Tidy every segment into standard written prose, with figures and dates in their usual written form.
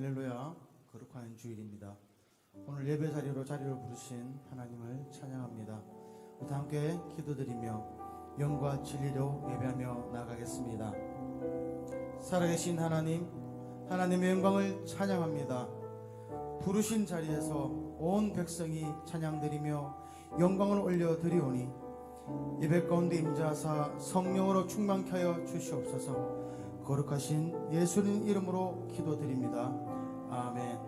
할렐루야, 거룩한 주일입니다. 오늘 예배 자리로 자리를 부르신 하나님을 찬양합니다. 우리 함께 기도드리며 영과 진리로 예배하며 나가겠습니다. 살아계신 하나님, 하나님의 영광을 찬양합니다. 부르신 자리에서 온 백성이 찬양드리며 영광을 올려드리오니 예배 가운데 임자하사 성령으로 충만케 하여 주시옵소서. 거룩하신 예수님 이름으로 기도드립니다. 아멘.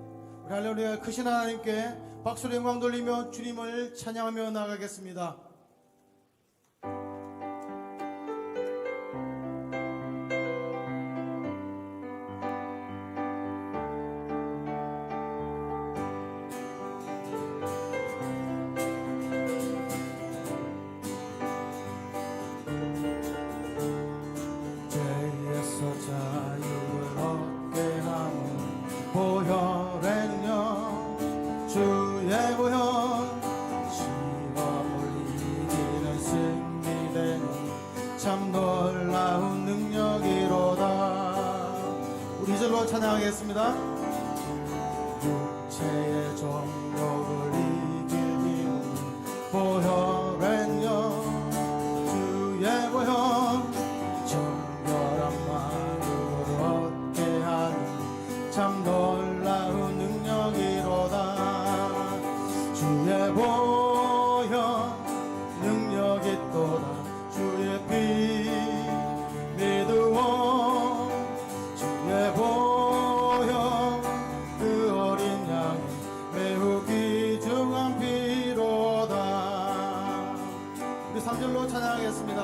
우리 할렐루야, 크신 하나님께 박수로 영광 돌리며 주님을 찬양하며 나가겠습니다. 자유를 얻게 하는 보혈의 능력, 주의 보혈, 시험을 이기는 승리되는 참 놀라운 능력이로다. 우리 이절로 찬양하겠습니다. 육체의 정욕을 이길 힘은 보혈의 능력, 주의 보혈, 참 놀라운 능력이로다. 주의 보혈 능력이 또다. 주의 피 믿으오. 주의 보혈 그 어린 양이 매우 귀중한 피로다. 우리 3절로 찬양하겠습니다.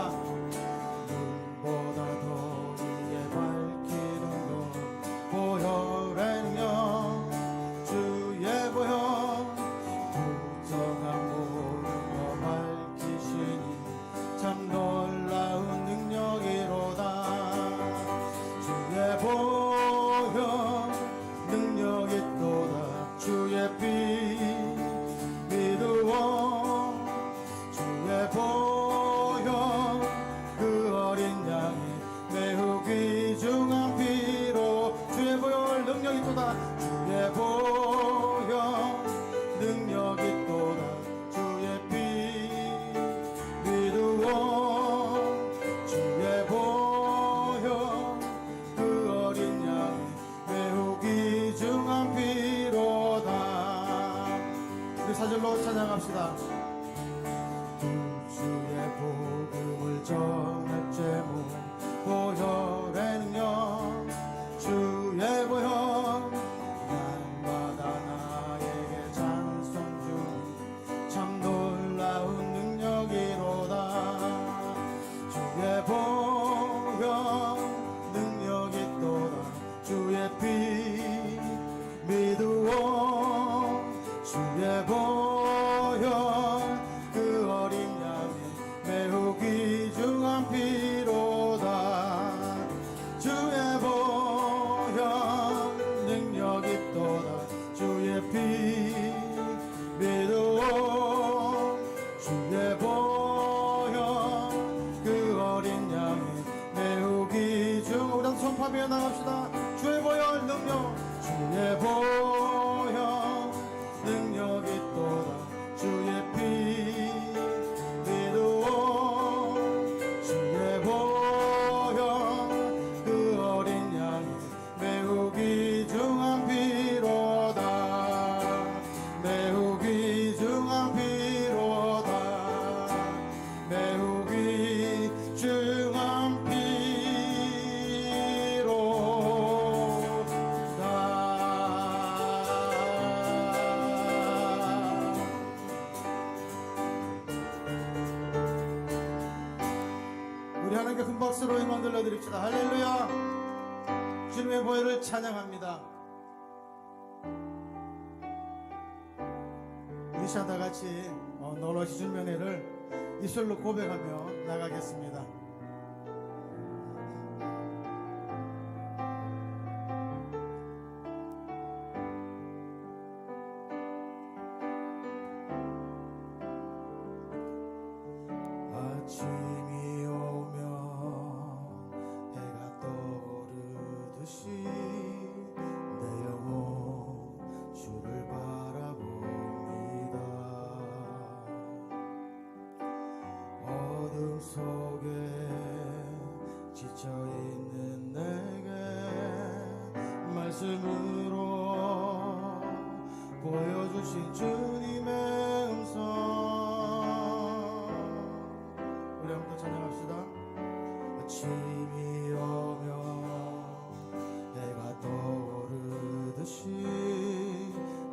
눈보다 더 위에 밝히는 것 보혈의 능력, 주의 보혈, 부정한 모든 것 밝히시니 참 놀라운 능력이로다. 주의 보혈 능력이 또다. 주의 피 믿으오. 주의 보혈 그 어린 양이 매우 귀중한 피로, 주의 보혈 능력이 또다. 주의 보혈 능력이 또다. 주의 피 믿으오. 주의 보혈 그 어린 양이 매우 귀중한 피로다. 우리 4절로 찬양합시다. 주의 복음을 전할 제목 보혈의 능력, 주의 보혈 날마다 나에게 찬송 주니 참 놀라운 능력이로다. 주의 보혈 능력이 또다. 주의 피 믿으오. 주의 보혈 그 어린 양이 매우 귀중한 피로다. 주의 보혈 능력이 또다. 주의 피 믿으오. 주의 보혈 그 어린 양이 매우 귀중. 우리 한 손파며 나갑시다. 주의 보혈 능력, 주의 보혈 능력이 또다. 주의 피 믿으오. 주의 보혈 그 어린 양이 매우 귀중한 피로다. 매우 귀중한 피로다. 매우 귀중한 피로다. 우리 하나님께 큰 박수로 영광 돌려드립시다. 할렐루야, 주님의 보혈을 찬양합니다. 이 시간 다 같이 놀라신 주님의 은혜를 입술로 고백하며 나가겠습니다. 아침이 오면 해가 떠오르듯이 내 영혼 어둠 속에 지쳐있는 내게 말씀으로 보여주신 주님의 음성. 우리 한번 더 찬양합시다. 아침이 오면 해가 떠오르듯이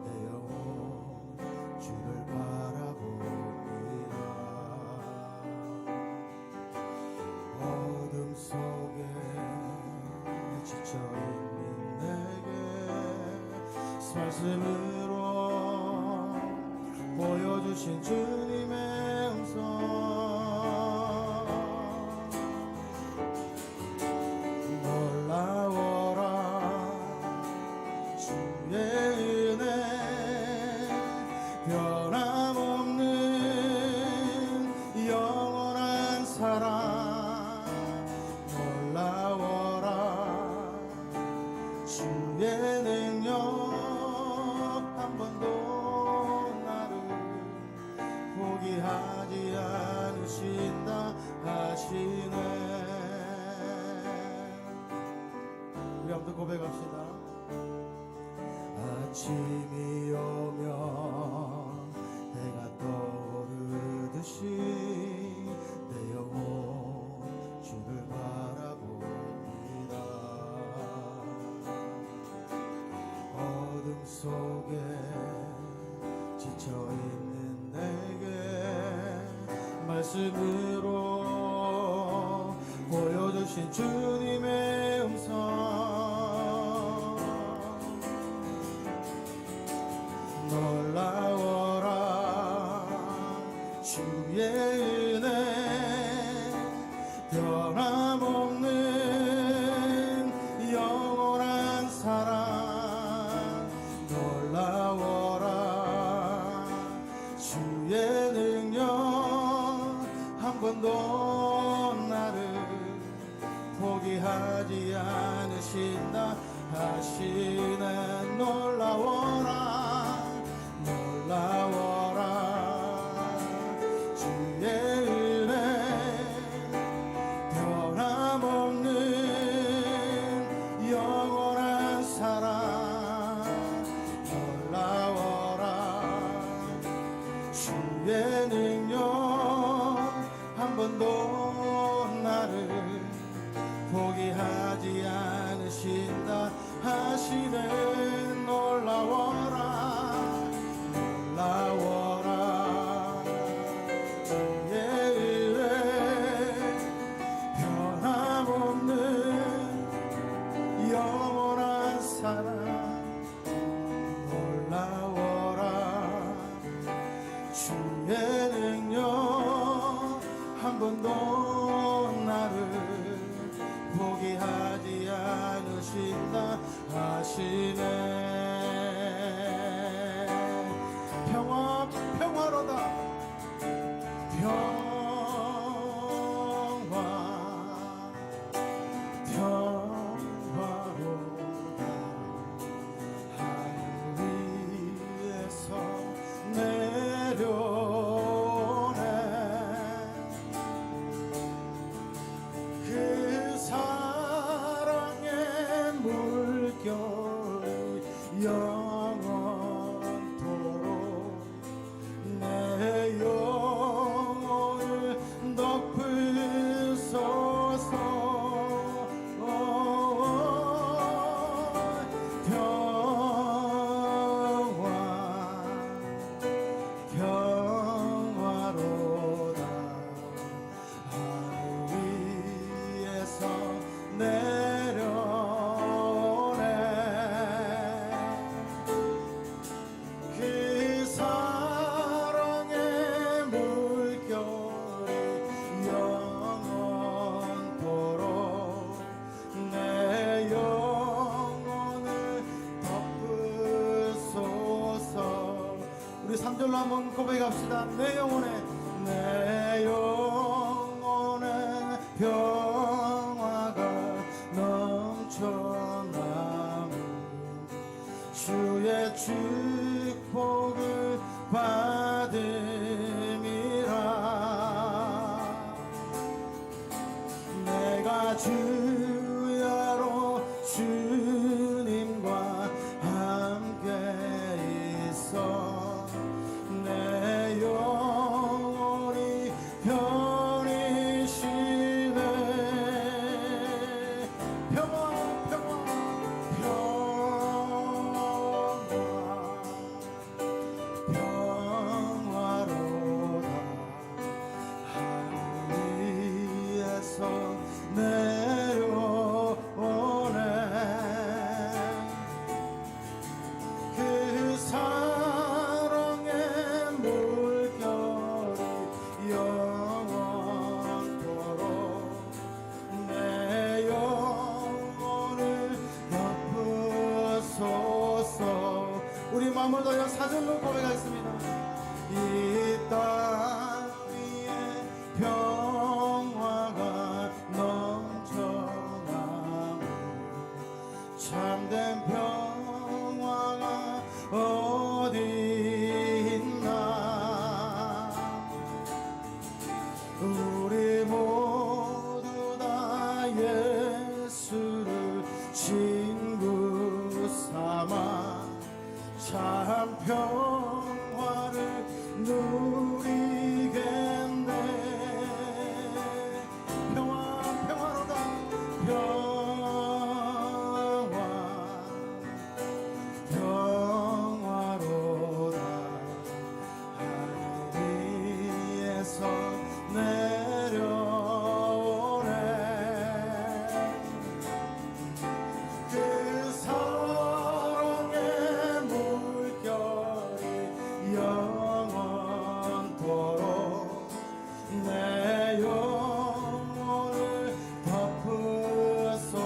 내 영혼 주를 바라봅니다. 어둠 속에 지쳐있는 내게 말씀으로 보여주신 주님의 음성. 놀라워라 주의 은혜 변함없는 영원한 사랑. 놀라워라 주의 능력 한 번도 나를 포기하지 않으신다 하시네. 우리 한번 고백합시다. 아침이 오면 해가 떠오르듯이 내 영혼 주를 바라봅니다. 어둠 속에 지쳐있는 내게 말씀으로 보여주신 주님의 음성. 놀라워라 주의 은혜 변함없는 영원한 사랑. 놀라워라 주의 능력 한 번도 나를 포기하지 않으신다 하시네. 놀라워라 놀라워라 주의 은혜 변함없는 영원한 사랑. 놀라워라 주의 능력 한 번도 나를 포기하지 않으신다 하시네. 놀라워라 놀라워라 주의 은혜 변함없는 영원한 사랑. 놀라워라 주의 능력 한 번도 나를 포기하지 않으신다 하시네. 평화로다 평화로다 하늘 위에서 내려오네. 그 사랑의 물결 영원토록 내 영혼을 덮으소서. 평화로다 하늘 위에서 내려오네. 그 사랑의 물결이 영원토록 내 영혼을 덮으소서. 우리 3절로 한번 고백합시다. 내 영혼에 평화가 넘쳐나는 주의 축복을 받음이라. 주야로 주님과 함께 있어 내 영혼이 편히 쉬네 평화 평화 평화로다 하늘 위에서 내려오네 그 사랑의 물결이 영원토록 내 영혼을 덮으소서 우리 마음을 다여 사절로 고백하겠습니다 이 땅 위에 평화가 넘쳐나고 참된 평화가 어디 있나 우리 모두 다 예수를 친구 삼아 참 평화를 누리겠네 평화로다 평화로다 하늘 위에서 내려오네 그 사랑의 물결이 영원토록 내 영혼을 덮으소서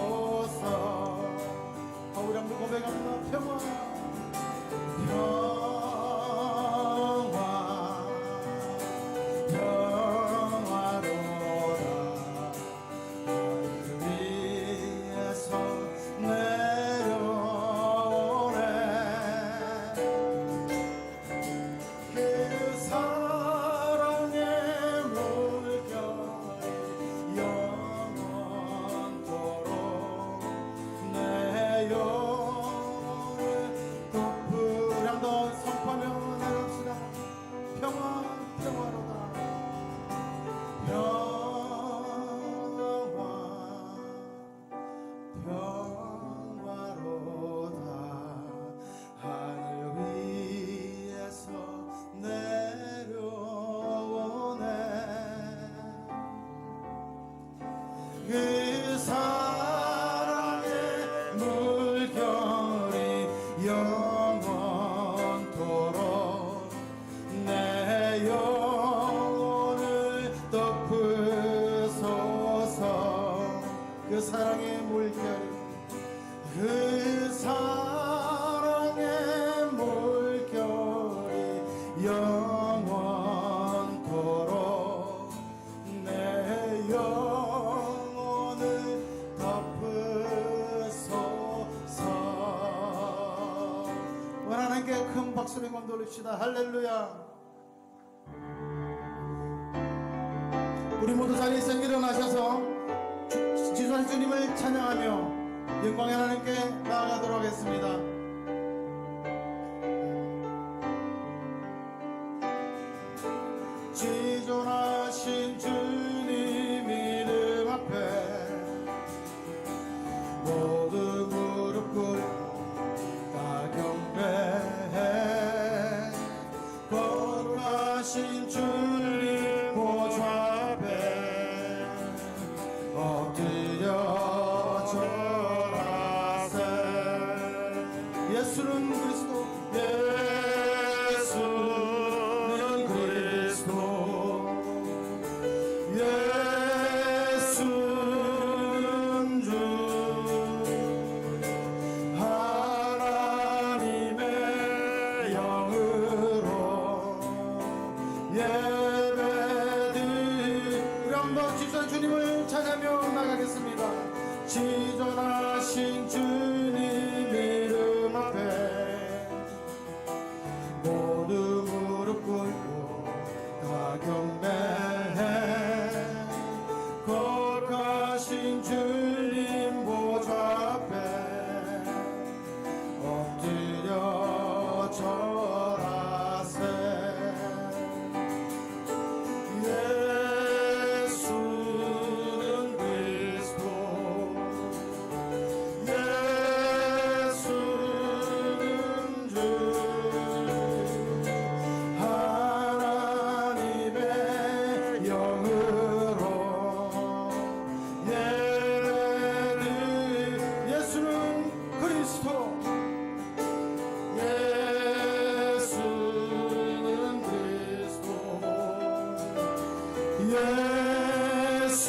우리 한번 고백합니다 평화 평화로다 하늘 위에서 내려오네 그 사랑의 물결이 영원토록 내 영혼을 덮으려 더 선포하며 나갑시다 평화로다 평화로다 하늘 위에서 내려오네 그 사랑의 물결이 영원토록 내 영혼을 덮으소서 그 사랑의 물결이 그 사랑의 물결이 영원토록 내 영혼을 덮으소서 하나님께 큰 박수를 건돌립시다 할렐루야 우리 모두 자리에서 일어나셔서 지존하신 주님을 찬양하며 영광의 하나님께 나아가도록 하겠습니다 지존하신 주님 이름 앞에 모두 무릎 꿇고 다 경배해 거룩하신 주님 보좌 앞에 엎드려 절하세 예수는 그리스도 예수는 그리스도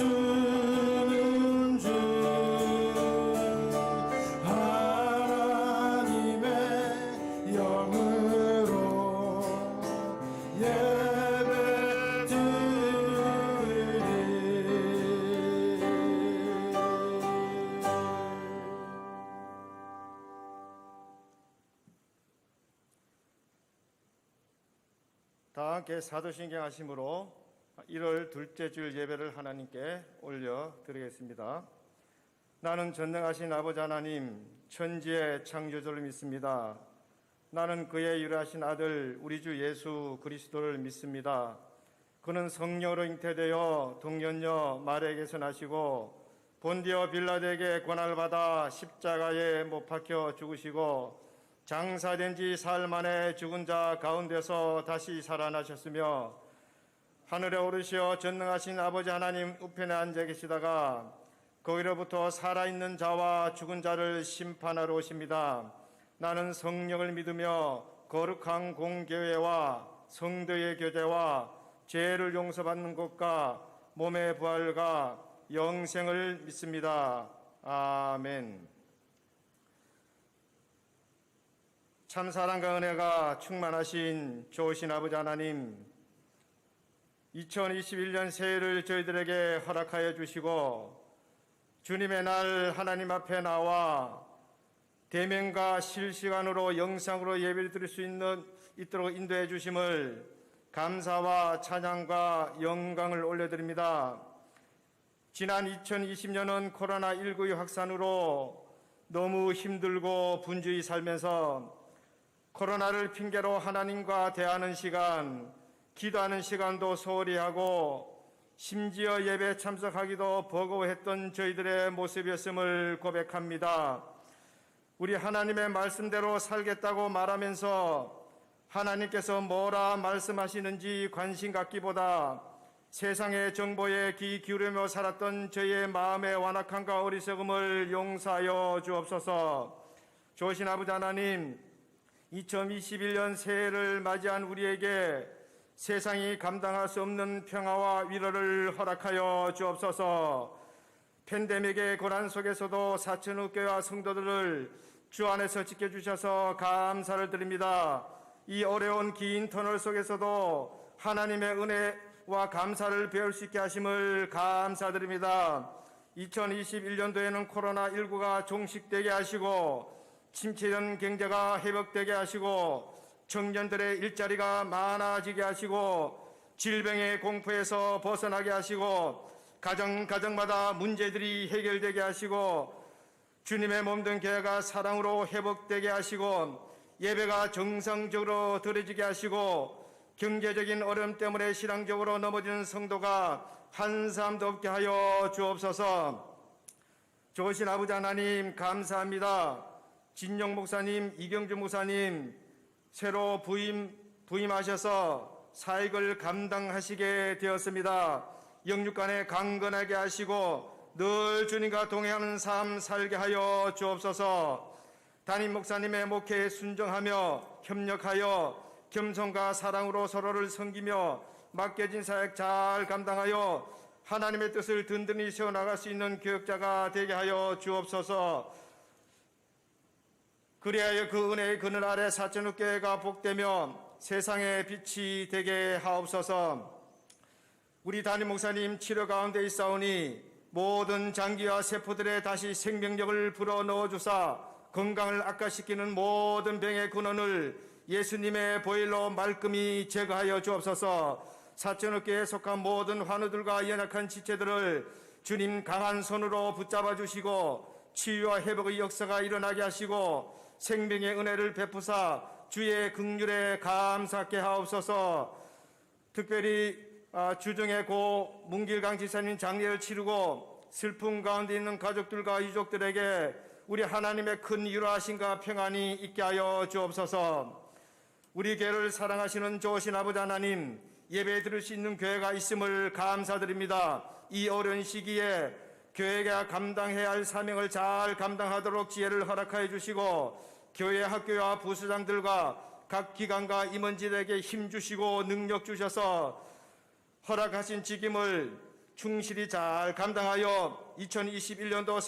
예수는 주 하나님의 영으로 예배 드리리. 다 함께 사도신경 하심으로 1월 둘째 주일 예배를 하나님께 올려드리겠습니다. 나는 전능하신 아버지 하나님, 천지의 창조주를 믿습니다. 나는 그의 유일하신 아들 우리 주 예수 그리스도를 믿습니다. 그는 성령으로 잉태되어 동년녀 마리아에게서 나시고 본디오 빌라도에게 고난을 받아 십자가에 못 박혀 죽으시고 장사된 지 사흘 만에 죽은 자 가운데서 다시 살아나셨으며 하늘에 오르시어 전능하신 아버지 하나님 우편에 앉아 계시다가 거기로부터 살아있는 자와 죽은 자를 심판하러 오십니다. 나는 성령을 믿으며 거룩한 공교회와 성도의 교제와 죄를 용서받는 것과 몸의 부활과 영생을 믿습니다. 아멘. 참 사랑과 은혜가 충만하신 좋으신 아버지 하나님, 2021년 새해를 저희들에게 허락하여 주시고 주님의 날 하나님 앞에 나와 대면과 실시간으로 영상으로 예배를 드릴 수 있도록 인도해 주심을 감사와 찬양과 영광을 올려드립니다. 지난 2020년은 코로나19의 확산으로 너무 힘들고 분주히 살면서 코로나를 핑계로 하나님과 대하는 시간, 기도하는 시간도 소홀히 하고 심지어 예배 참석하기도 버거워했던 저희들의 모습이었음을 고백합니다. 우리 하나님의 말씀대로 살겠다고 말하면서 하나님께서 뭐라 말씀하시는지 관심 갖기보다 세상의 정보에 귀 기울이며 살았던 저희의 마음의 완악함과 어리석음을 용서하여 주옵소서. 좋으신 아버지 하나님, 2021년 새해를 맞이한 우리에게 세상이 감당할 수 없는 평화와 위로를 허락하여 주옵소서. 팬데믹의 고난 속에서도 사천후 교회와 성도들을 주 안에서 지켜주셔서 감사를 드립니다. 이 어려운 긴 터널 속에서도 하나님의 은혜와 감사를 배울 수 있게 하심을 감사드립니다. 2021년도에는 코로나19가 종식되게 하시고 침체된 경제가 회복되게 하시고 청년들의 일자리가 많아지게 하시고 질병의 공포에서 벗어나게 하시고 가정마다 문제들이 해결되게 하시고 주님의 몸된 교회가 사랑으로 회복되게 하시고 예배가 정상적으로 드려지게 하시고 경제적인 어려움 때문에 신앙적으로 넘어지는 성도가 한 사람도 없게 하여 주옵소서. 좋으신 아버지 하나님 감사합니다. 진영 목사님, 이경주 목사님 새로 부임하셔서 사역을 감당하시게 되었습니다. 영육간에 강건하게 하시고 늘 주님과 동행하는 삶 살게 하여 주옵소서. 담임 목사님의 목회에 순종하며 협력하여 겸손과 사랑으로 서로를 섬기며 맡겨진 사역 잘 감당하여 하나님의 뜻을 든든히 세워나갈 수 있는 교역자가 되게 하여 주옵소서. 그리하여 그 은혜의 그늘 아래 사천후교회가 복되며 세상의 빛이 되게 하옵소서. 우리 담임 목사님 치료 가운데 있사오니 모든 장기와 세포들에 다시 생명력을 불어넣어 주사 건강을 악화시키는 모든 병의 근원을 예수님의 보혈로 말끔히 제거하여 주옵소서. 사천후교회에 속한 모든 환우들과 연약한 지체들을 주님 강한 손으로 붙잡아 주시고 치유와 회복의 역사가 일어나게 하시고 생명의 은혜를 베푸사 주의 긍휼에 감사케 하옵소서. 특별히 주중에 고 문길강 지사님 장례를 치르고 슬픔 가운데 있는 가족들과 유족들에게 우리 하나님의 큰 위로하심과 평안이 있게 하여 주옵소서. 우리 교회를 사랑하시는 좋으신 아버지 하나님, 예배 드릴 수 있는 교회가 있음을 감사드립니다. 이 어려운 시기에 교회가 감당해야 할 사명을 잘 감당하도록 지혜를 허락하여 주시고 교회 학교와 부수장들과 각 기관과 임원진에게 힘 주시고 능력 주셔서 허락하신 직임을 충실히 잘 감당하여 2021년도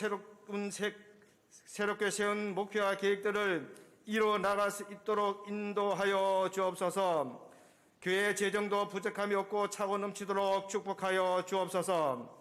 새롭게 세운 목표와 계획들을 이뤄 나갈 수 있도록 인도하여 주옵소서. 교회 재정도 부족함이 없고 차고 넘치도록 축복하여 주옵소서.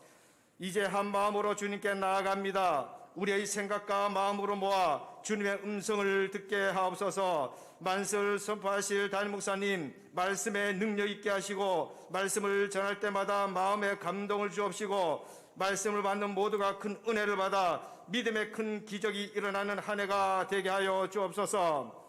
이제 한 마음으로 주님께 나아갑니다. 우리의 생각과 마음으로 모아 주님의 음성을 듣게 하옵소서. 만설 선포하실 담임 목사님 말씀에 능력 있게 하시고 말씀을 전할 때마다 마음에 감동을 주옵시고 말씀을 받는 모두가 큰 은혜를 받아 믿음의 큰 기적이 일어나는 한 해가 되게 하여 주옵소서.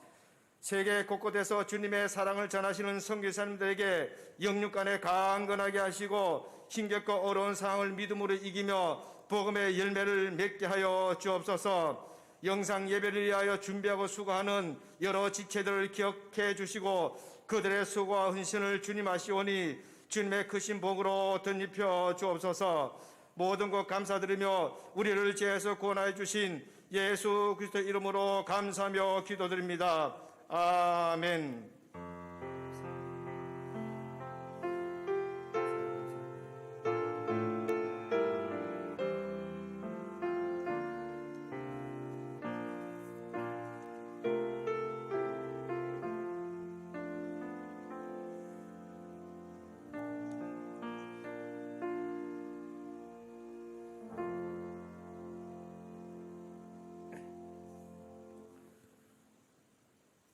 세계 곳곳에서 주님의 사랑을 전하시는 선교사님들에게 영육간에 강건하게 하시고 힘겹고 어려운 상황을 믿음으로 이기며 복음의 열매를 맺게 하여 주옵소서. 영상 예배를 위하여 준비하고 수고하는 여러 지체들을 기억해 주시고 그들의 수고와 헌신을 주님 아시오니 주님의 크신 복으로 덧입혀 주옵소서. 모든 것 감사드리며 우리를 죄에서 구원하여 주신 예수 그리스도 이름으로 감사하며 기도드립니다. 아멘.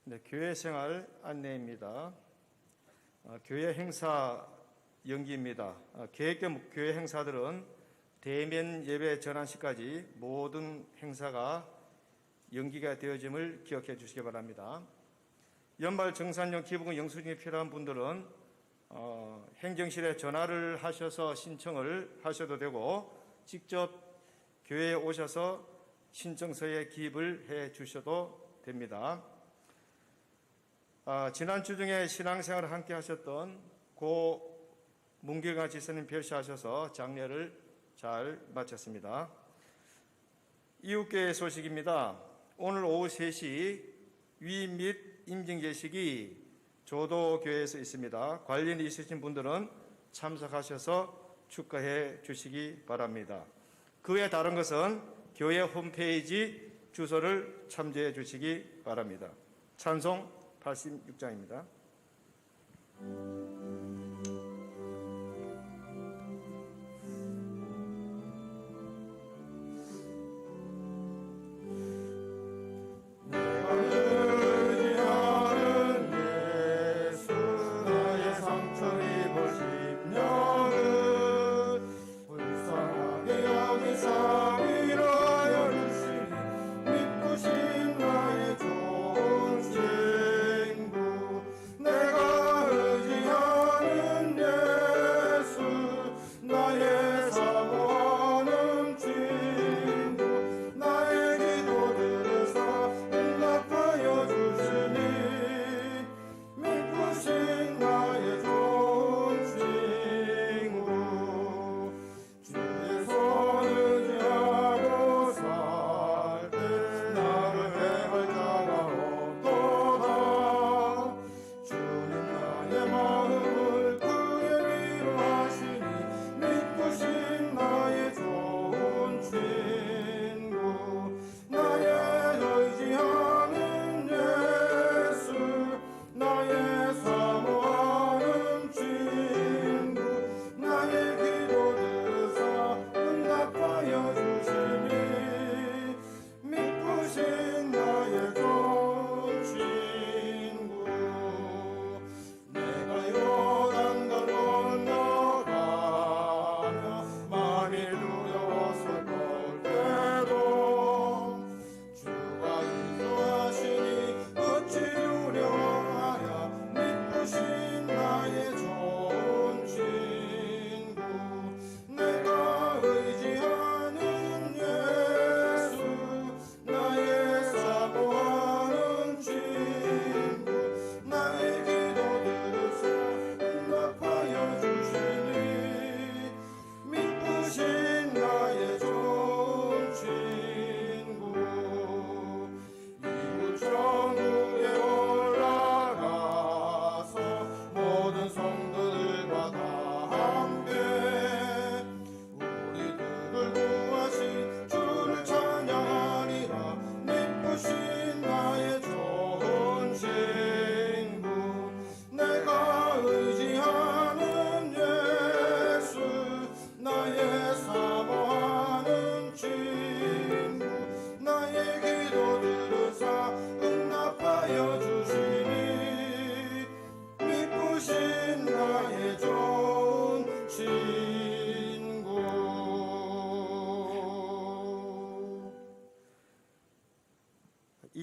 네, 교회 생활 안내입니다. 교회 행사 연기입니다. 계획된 교회 행사들은 대면 예배 전환 시까지 모든 행사가 연기가 되어짐을 기억해 주시기 바랍니다. 연말 정산용 기부금 영수증이 필요한 분들은 행정실에 전화를 하셔서 신청을 하셔도 되고 직접 교회에 오셔서 신청서에 기입을 해 주셔도 됩니다. 지난주 중에 신앙생활을 함께 하셨던 고 문길강 지사님 별시하셔서 장례를 잘 마쳤습니다. 이웃교회 소식입니다. 오늘 오후 3시 위임 및 임직예식이 조도교회에서 있습니다. 관련이 있으신 분들은 참석하셔서 축하해 주시기 바랍니다. 그 외 다른 것은 교회 홈페이지 주소를 참조해 주시기 바랍니다. 찬송 86장입니다. 내가 의지하는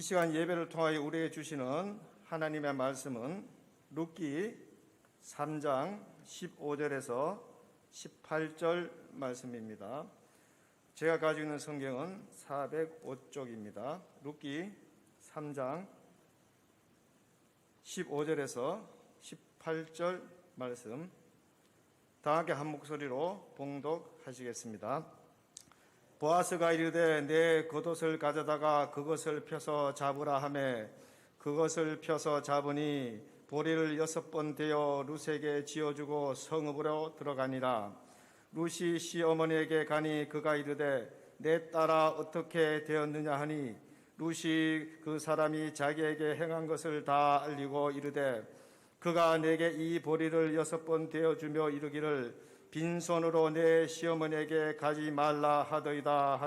시간 예배를 통하여 우리에게 주시는 하나님의 말씀은 룻기 3장 15절에서 18절 말씀입니다. 제가 가지고 있는 성경은 405쪽입니다. 룻기 3장 15절에서 18절 말씀 다 함께 한 목소리로 봉독하시겠습니다. 보아스가 이르되 내 겉옷을 가져다가 그것을 펴서 잡으라 하매 그것을 펴서 잡으니 보리를 6번 대어 룻에게 지어주고 성읍으로 들어가니라. 룻이 시어머니에게 가니 그가 이르되 내 딸아 어떻게 되었느냐 하니 룻이 그 사람이 자기에게 행한 것을 다 알리고 이르되 그가 내게 이 보리를 6번 대어주며 이르기를 빈손으로 내 시어머니에게 가지 말라 하더이다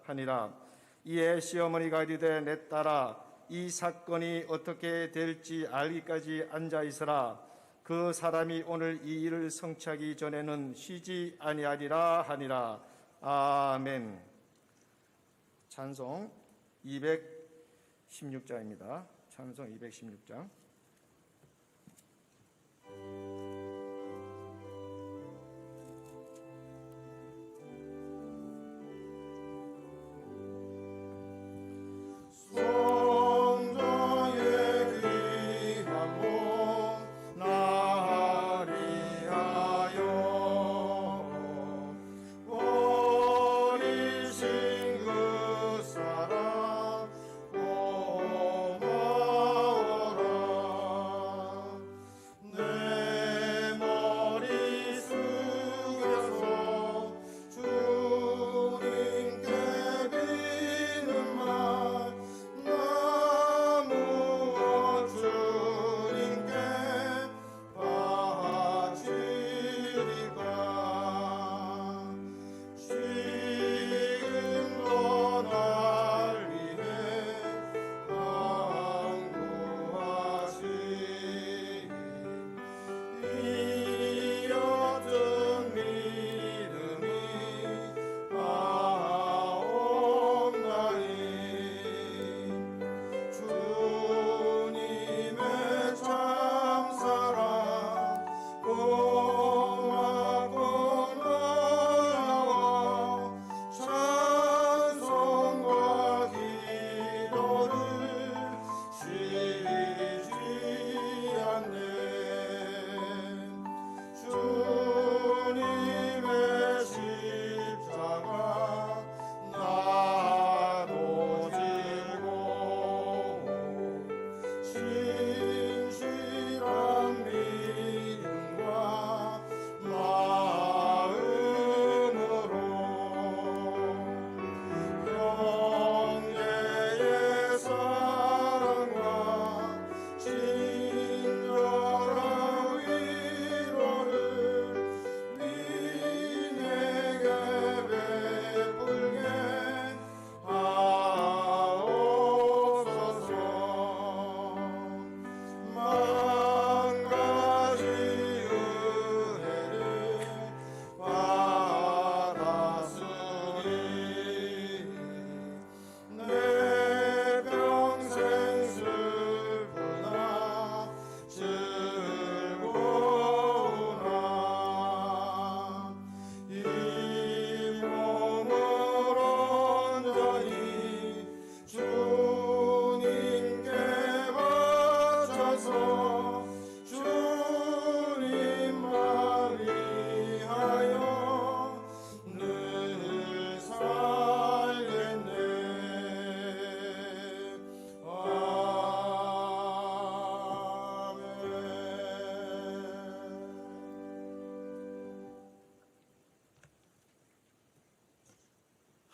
하니라. 이에 시어머니가 이르되 내 딸아 이 사건이 어떻게 될지 알기까지 앉아 있으라. 그 사람이 오늘 이 일을 성취하기 전에는 쉬지 아니하리라 하니라. 아멘. 찬송 216장입니다. 찬송 216장.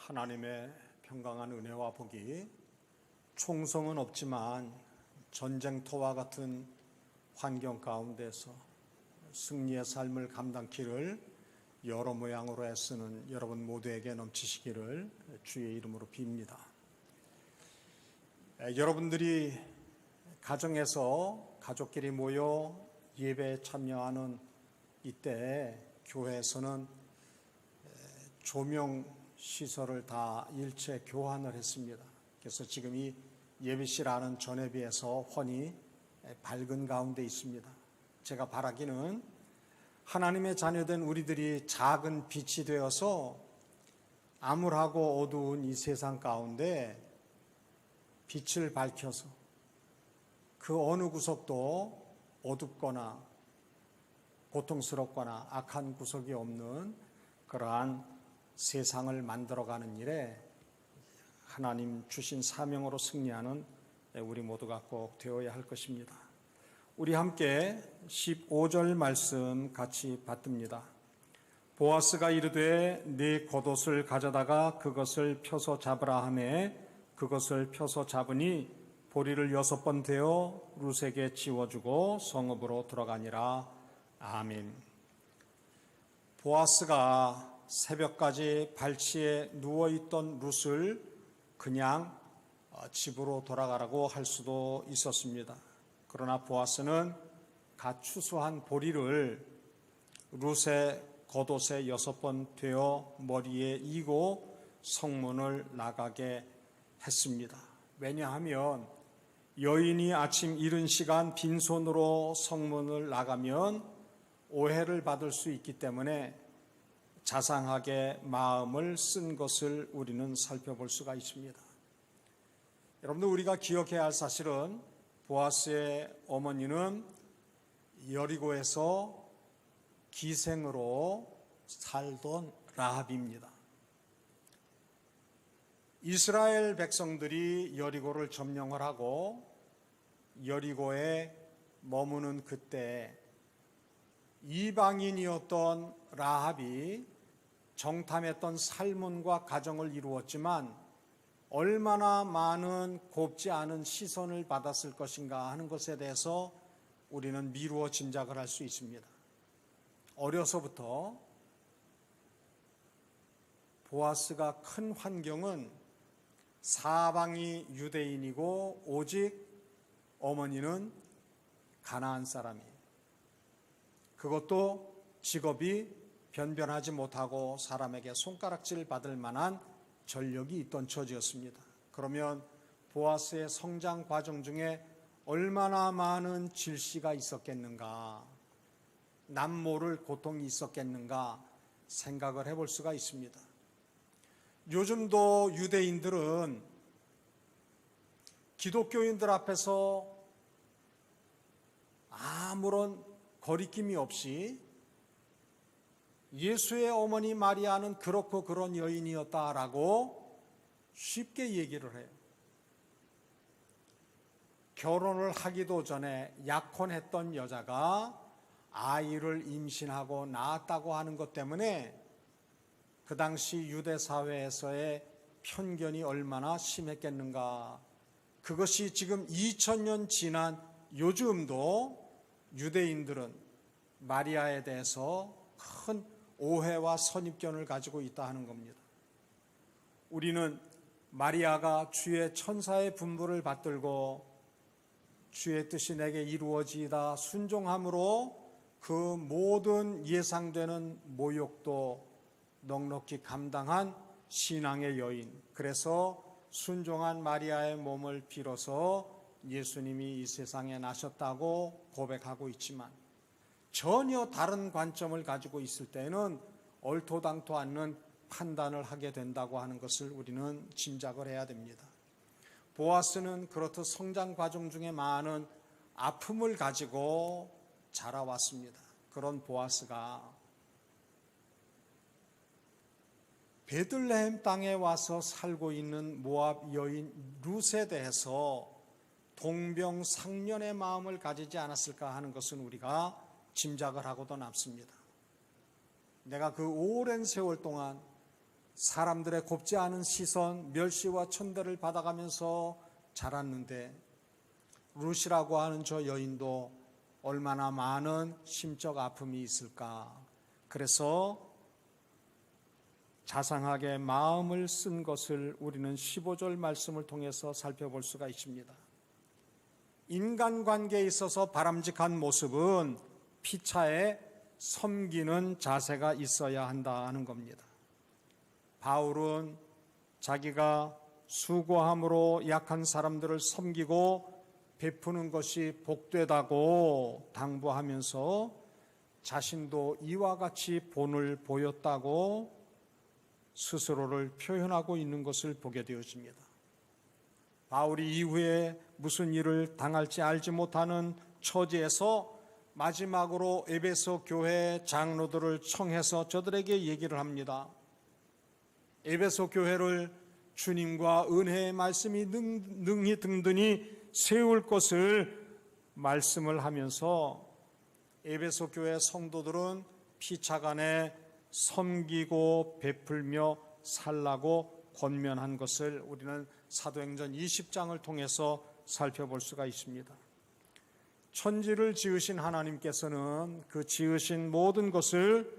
하나님의 평강한 은혜와 복이 총성은 없지만 전쟁터와 같은 환경 가운데서 승리의 삶을 감당키를 여러 모양으로 애쓰는 여러분 모두에게 넘치시기를 주의 이름으로 빕니다. 여러분들이 가정에서 가족끼리 모여 예배에 참여하는 이때 교회에서는 조명 시설을 다 일체 교환을 했습니다. 그래서 지금 이 예빗이라는 전에 비해서 훤히 밝은 가운데 있습니다. 제가 바라기는 하나님의 자녀된 우리들이 작은 빛이 되어서 암울하고 어두운 이 세상 가운데 빛을 밝혀서 그 어느 구석도 어둡거나 고통스럽거나 악한 구석이 없는 그러한 세상을 만들어가는 일에 하나님 주신 사명으로 승리하는 우리 모두가 꼭 되어야 할 것입니다. 우리 함께 15절 말씀 같이 받듭니다. 보아스가 이르되 네 겉옷을 가져다가 그것을 펴서 잡으라 하매 그것을 펴서 잡으니 보리를 6번 되어 룻에게 지워주고 성읍으로 들어가니라. 아멘. 보아스가 새벽까지 발치에 누워있던 룻을 그냥 집으로 돌아가라고 할 수도 있었습니다. 그러나 보아스는 갓 추수한 보리를 룻의 겉옷에 6번 되어 머리에 이고 성문을 나가게 했습니다. 왜냐하면 여인이 아침 이른 시간 빈손으로 성문을 나가면 오해를 받을 수 있기 때문에 자상하게 마음을 쓴 것을 우리는 살펴볼 수가 있습니다. 여러분들, 우리가 기억해야 할 사실은 보아스의 어머니는 여리고에서 기생으로 살던 라합입니다. 이스라엘 백성들이 여리고를 점령을 하고 여리고에 머무는 그때 이방인이었던 라합이 정탐했던 살문과 가정을 이루었지만 얼마나 많은 곱지 않은 시선을 받았을 것인가 하는 것에 대해서 우리는 미루어 짐작을 할 수 있습니다. 어려서부터 보아스가 큰 환경은 사방이 유대인이고 오직 어머니는 가나안 사람이에요. 그것도 직업이 변변하지 못하고 사람에게 손가락질 받을 만한 전력이 있던 처지였습니다. 그러면 보아스의 성장 과정 중에 얼마나 많은 질시가 있었겠는가, 남모를 고통이 있었겠는가 생각을 해볼 수가 있습니다. 요즘도 유대인들은 기독교인들 앞에서 아무런 거리낌이 없이 예수의 어머니 마리아는 그렇고 그런 여인이었다라고 쉽게 얘기를 해요. 결혼을 하기도 전에 약혼했던 여자가 아이를 임신하고 낳았다고 하는 것 때문에 그 당시 유대 사회에서의 편견이 얼마나 심했겠는가. 그것이 지금 2000년 지난 요즘도 유대인들은 마리아에 대해서 큰 오해와 선입견을 가지고 있다 하는 겁니다. 우리는 마리아가 주의 천사의 분부를 받들고 주의 뜻이 내게 이루어지이다 순종함으로 그 모든 예상되는 모욕도 넉넉히 감당한 신앙의 여인, 그래서 순종한 마리아의 몸을 빌어서 예수님이 이 세상에 나셨다고 고백하고 있지만 전혀 다른 관점을 가지고 있을 때는 얼토당토 않는 판단을 하게 된다고 하는 것을 우리는 짐작을 해야 됩니다. 보아스는 그렇듯 성장 과정 중에 많은 아픔을 가지고 자라왔습니다. 그런 보아스가 베들레헴 땅에 와서 살고 있는 모압 여인 룻에 대해서 동병상련의 마음을 가지지 않았을까 하는 것은 우리가 짐작을 하고도 남습니다. 내가 그 오랜 세월 동안 사람들의 곱지 않은 시선, 멸시와 천대를 받아가면서 자랐는데 룻이라고 하는 저 여인도 얼마나 많은 심적 아픔이 있을까. 그래서 자상하게 마음을 쓴 것을 우리는 15절 말씀을 통해서 살펴볼 수가 있습니다. 인간관계에 있어서 바람직한 모습은 피차에 섬기는 자세가 있어야 한다는 겁니다. 바울은 자기가 수고함으로 약한 사람들을 섬기고 베푸는 것이 복되다고 당부하면서 자신도 이와 같이 본을 보였다고 스스로를 표현하고 있는 것을 보게 되어집니다. 바울이 이후에 무슨 일을 당할지 알지 못하는 처지에서 마지막으로 에베소 교회 장로들을 청해서 저들에게 얘기를 합니다. 에베소 교회를 주님과 은혜의 말씀이 능히 든든히 세울 것을 말씀을 하면서 에베소 교회 성도들은 피차간에 섬기고 베풀며 살라고 권면한 것을 우리는 사도행전 20장을 통해서 살펴볼 수가 있습니다. 천지를 지으신 하나님께서는 그 지으신 모든 것을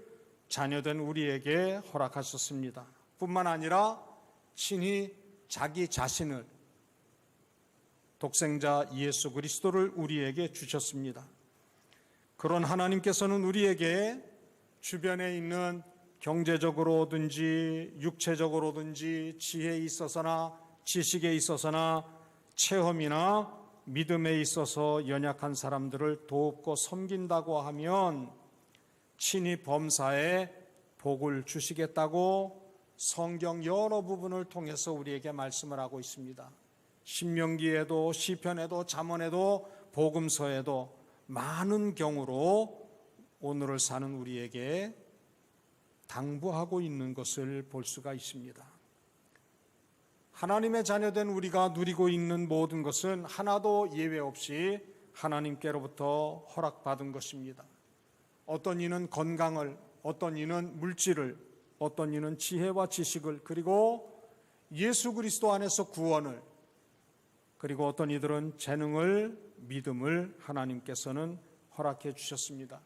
자녀된 우리에게 허락하셨습니다. 뿐만 아니라 친히 자기 자신을, 독생자 예수 그리스도를 우리에게 주셨습니다. 그런 하나님께서는 우리에게 주변에 있는 경제적으로든지 육체적으로든지 지혜에 있어서나 지식에 있어서나 체험이나 믿음에 있어서 연약한 사람들을 돕고 섬긴다고 하면 친히 범사에 복을 주시겠다고 성경 여러 부분을 통해서 우리에게 말씀을 하고 있습니다. 신명기에도 시편에도 잠언에도 복음서에도 많은 경우로 오늘을 사는 우리에게 당부하고 있는 것을 볼 수가 있습니다. 하나님의 자녀된 우리가 누리고 있는 모든 것은 하나도 예외 없이 하나님께로부터 허락받은 것입니다. 어떤 이는 건강을, 어떤 이는 물질을, 어떤 이는 지혜와 지식을, 그리고 예수 그리스도 안에서 구원을, 그리고 어떤 이들은 재능을, 믿음을 하나님께서는 허락해 주셨습니다.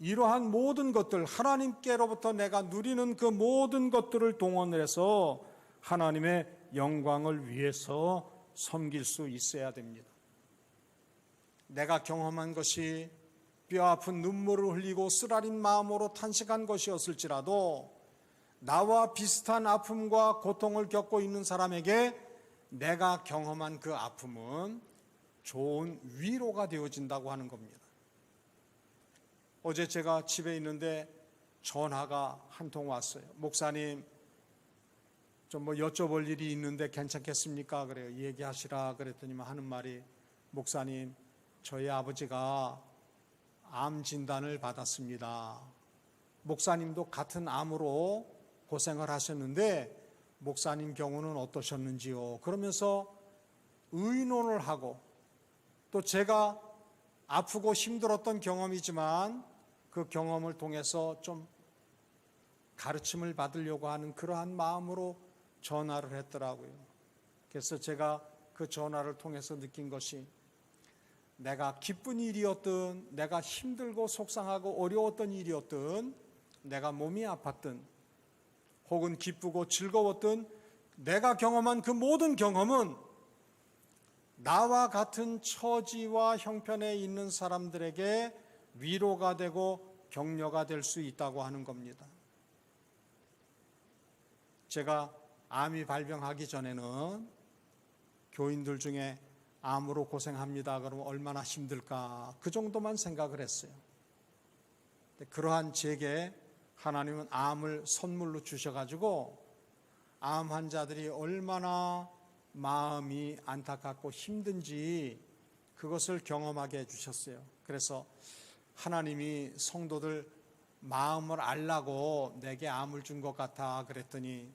이러한 모든 것들, 하나님께로부터 내가 누리는 그 모든 것들을 동원을 해서 하나님의 영광을 위해서 섬길 수 있어야 됩니다. 내가 경험한 것이 뼈아픈 눈물을 흘리고 쓰라린 마음으로 탄식한 것이었을지라도 나와 비슷한 아픔과 고통을 겪고 있는 사람에게 내가 경험한 그 아픔은 좋은 위로가 되어진다고 하는 겁니다. 어제 제가 집에 있는데 전화가 한 통 왔어요. 목사님, 좀 여쭤볼 일이 있는데 괜찮겠습니까? 그래요. 얘기하시라 그랬더니 하는 말이, 목사님, 저희 아버지가 암 진단을 받았습니다. 목사님도 같은 암으로 고생을 하셨는데 목사님 경우는 어떠셨는지요? 그러면서 의논을 하고, 또 제가 아프고 힘들었던 경험이지만 그 경험을 통해서 좀 가르침을 받으려고 하는 그러한 마음으로 전화를 했더라고요. 그래서 제가 그 전화를 통해서 느낀 것이, 내가 기쁜 일이었든 내가 힘들고 속상하고 어려웠던 일이었든 내가 몸이 아팠든 혹은 기쁘고 즐거웠든 내가 경험한 그 모든 경험은 나와 같은 처지와 형편에 있는 사람들에게 위로가 되고 격려가 될 수 있다고 하는 겁니다. 제가 암이 발병하기 전에는 교인들 중에 암으로 고생합니다 그러면 얼마나 힘들까, 그 정도만 생각을 했어요. 그러한 제게 하나님은 암을 선물로 주셔가지고 암 환자들이 얼마나 마음이 안타깝고 힘든지 그것을 경험하게 해주셨어요. 그래서 하나님이 성도들 마음을 알라고 내게 암을 준 것 같아 그랬더니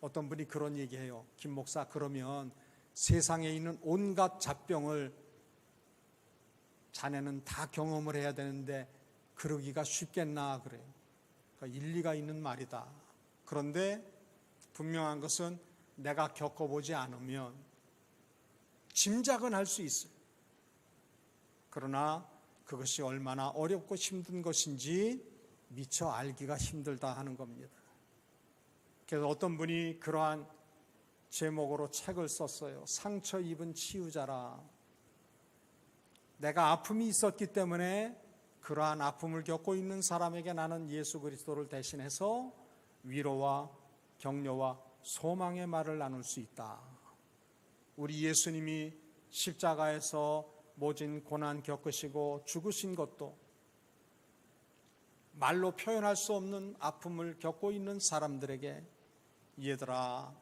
어떤 분이 그런 얘기해요. 김 목사, 그러면 세상에 있는 온갖 잡병을 자네는 다 경험을 해야 되는데 그러기가 쉽겠나 그래요. 그러니까 일리가 있는 말이다. 그런데 분명한 것은 내가 겪어보지 않으면 짐작은 할 수 있어요. 그러나 그것이 얼마나 어렵고 힘든 것인지 미처 알기가 힘들다 하는 겁니다. 그래서 어떤 분이 그러한 제목으로 책을 썼어요. 상처 입은 치유자라. 내가 아픔이 있었기 때문에 그러한 아픔을 겪고 있는 사람에게 나는 예수 그리스도를 대신해서 위로와 격려와 소망의 말을 나눌 수 있다. 우리 예수님이 십자가에서 모진 고난 겪으시고 죽으신 것도 말로 표현할 수 없는 아픔을 겪고 있는 사람들에게 얘들아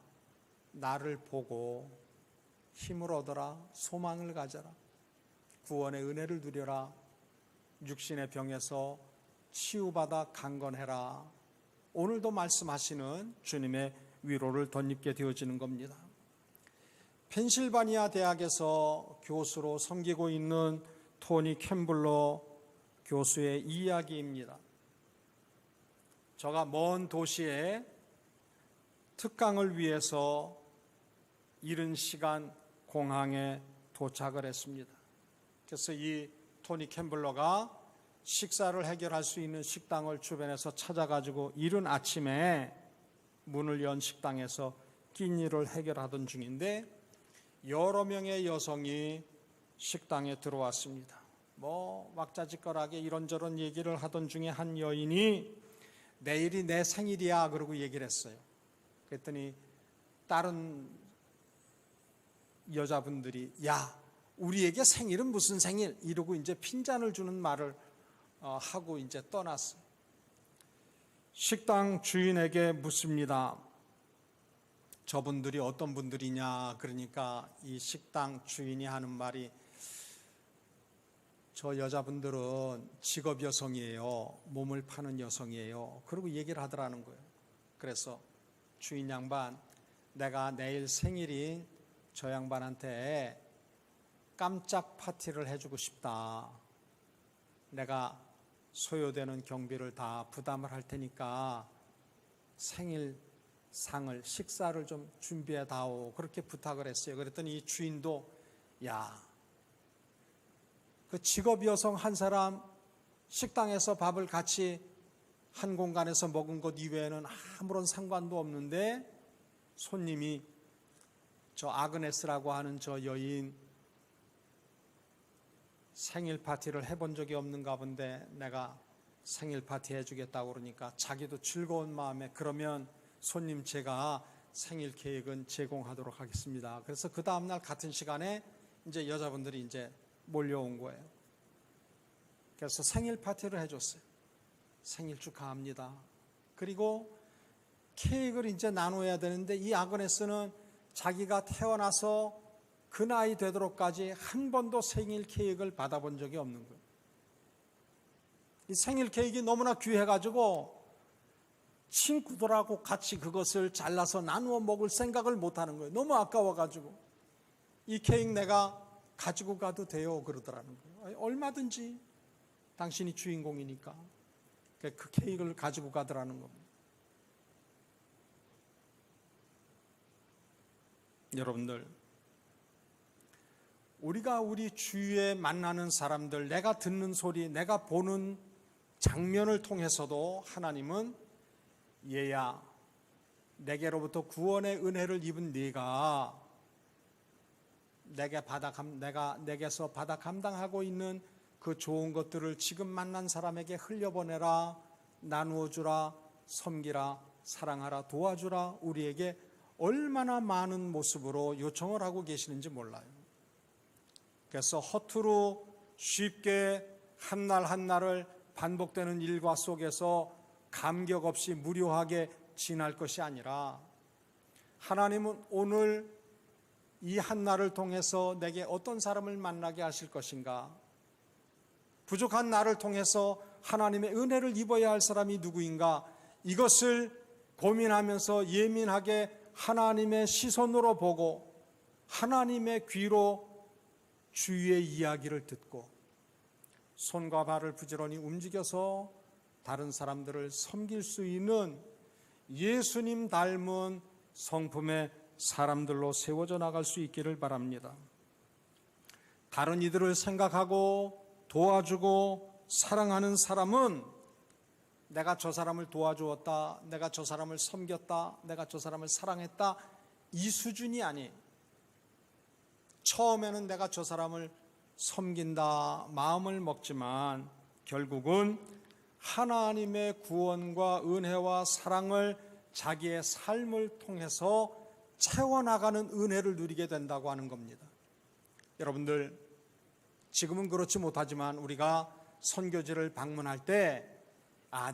나를 보고 힘을 얻어라, 소망을 가져라, 구원의 은혜를 누려라, 육신의 병에서 치유받아 강건해라. 오늘도 말씀하시는 주님의 위로를 덧입게 되어지는 겁니다. 펜실바니아 대학에서 교수로 섬기고 있는 토니 캠블러 교수의 이야기입니다. 저가 먼 도시에 특강을 위해서 이른 시간 공항에 도착을 했습니다. 그래서 이 토니 캠블러가 식사를 해결할 수 있는 식당을 주변에서 찾아가지고 이른 아침에 문을 연 식당에서 끼니를 해결하던 중인데 여러 명의 여성이 식당에 들어왔습니다. 왁자지껄하게 이런저런 얘기를 하던 중에 한 여인이 내일이 내 생일이야 그러고 얘기를 했어요. 그랬더니 다른 여자분들이 야 우리에게 생일은 무슨 생일 이러고 이제 핀잔을 주는 말을 하고 이제 떠났어요. 식당 주인에게 묻습니다. 저분들이 어떤 분들이냐. 그러니까 이 식당 주인이 하는 말이 저 여자분들은 직업 여성이에요. 몸을 파는 여성이에요. 그러고 얘기를 하더라는 거예요. 그래서 주인 양반, 내가 내일 생일인 저 양반한테 깜짝 파티를 해주고 싶다. 내가 소요되는 경비를 다 부담을 할 테니까 생일상을, 식사를 좀 준비해 다오. 그렇게 부탁을 했어요. 그랬더니 이 주인도 그 직업 여성 한 사람 식당에서 밥을 같이 한 공간에서 먹은 것 이외에는 아무런 상관도 없는데 손님이 저 아그네스라고 하는 저 여인 생일 파티를 해본 적이 없는가 본데 내가 생일 파티 해주겠다고 그러니까 자기도 즐거운 마음에 그러면 손님 제가 생일 케이크는 제공하도록 하겠습니다. 그래서 그 다음날 같은 시간에 이제 여자분들이 이제 몰려온 거예요. 그래서 생일 파티를 해줬어요. 생일 축하합니다. 그리고 케이크를 이제 나눠야 되는데 이 아그네스는 자기가 태어나서 그 나이 되도록까지 한 번도 생일 케이크를 받아본 적이 없는 거예요. 이 생일 케이크가 너무나 귀해가지고 친구들하고 같이 그것을 잘라서 나누어 먹을 생각을 못하는 거예요. 너무 아까워가지고 이 케이크 내가 가지고 가도 돼요 그러더라는 거예요. 얼마든지 당신이 주인공이니까 그 케이크를 가지고 가더라는 겁니다. 여러분들, 우리가 우리 주위에 만나는 사람들, 내가 듣는 소리, 내가 보는 장면을 통해서도 하나님은 얘야 내게로부터 구원의 은혜를 입은 네가 내게서 받아 감당하고 있는 그 좋은 것들을 지금 만난 사람에게 흘려보내라, 나누어주라, 섬기라, 사랑하라, 도와주라, 우리에게 얼마나 많은 모습으로 요청을 하고 계시는지 몰라요. 그래서 허투루 쉽게 한날 한날을 반복되는 일과 속에서 감격 없이 무료하게 지날 것이 아니라 하나님은 오늘 이 한날을 통해서 내게 어떤 사람을 만나게 하실 것인가, 부족한 나를 통해서 하나님의 은혜를 입어야 할 사람이 누구인가, 이것을 고민하면서 예민하게 하나님의 시선으로 보고 하나님의 귀로 주위의 이야기를 듣고 손과 발을 부지런히 움직여서 다른 사람들을 섬길 수 있는 예수님 닮은 성품의 사람들로 세워져 나갈 수 있기를 바랍니다. 다른 이들을 생각하고 도와주고 사랑하는 사람은 내가 저 사람을 도와주었다, 내가 저 사람을 섬겼다, 내가 저 사람을 사랑했다, 이 수준이 아니에요. 처음에는 내가 저 사람을 섬긴다 마음을 먹지만 결국은 하나님의 구원과 은혜와 사랑을 자기의 삶을 통해서 채워나가는 은혜를 누리게 된다고 하는 겁니다. 여러분들, 지금은 그렇지 못하지만 우리가 선교지를 방문할 때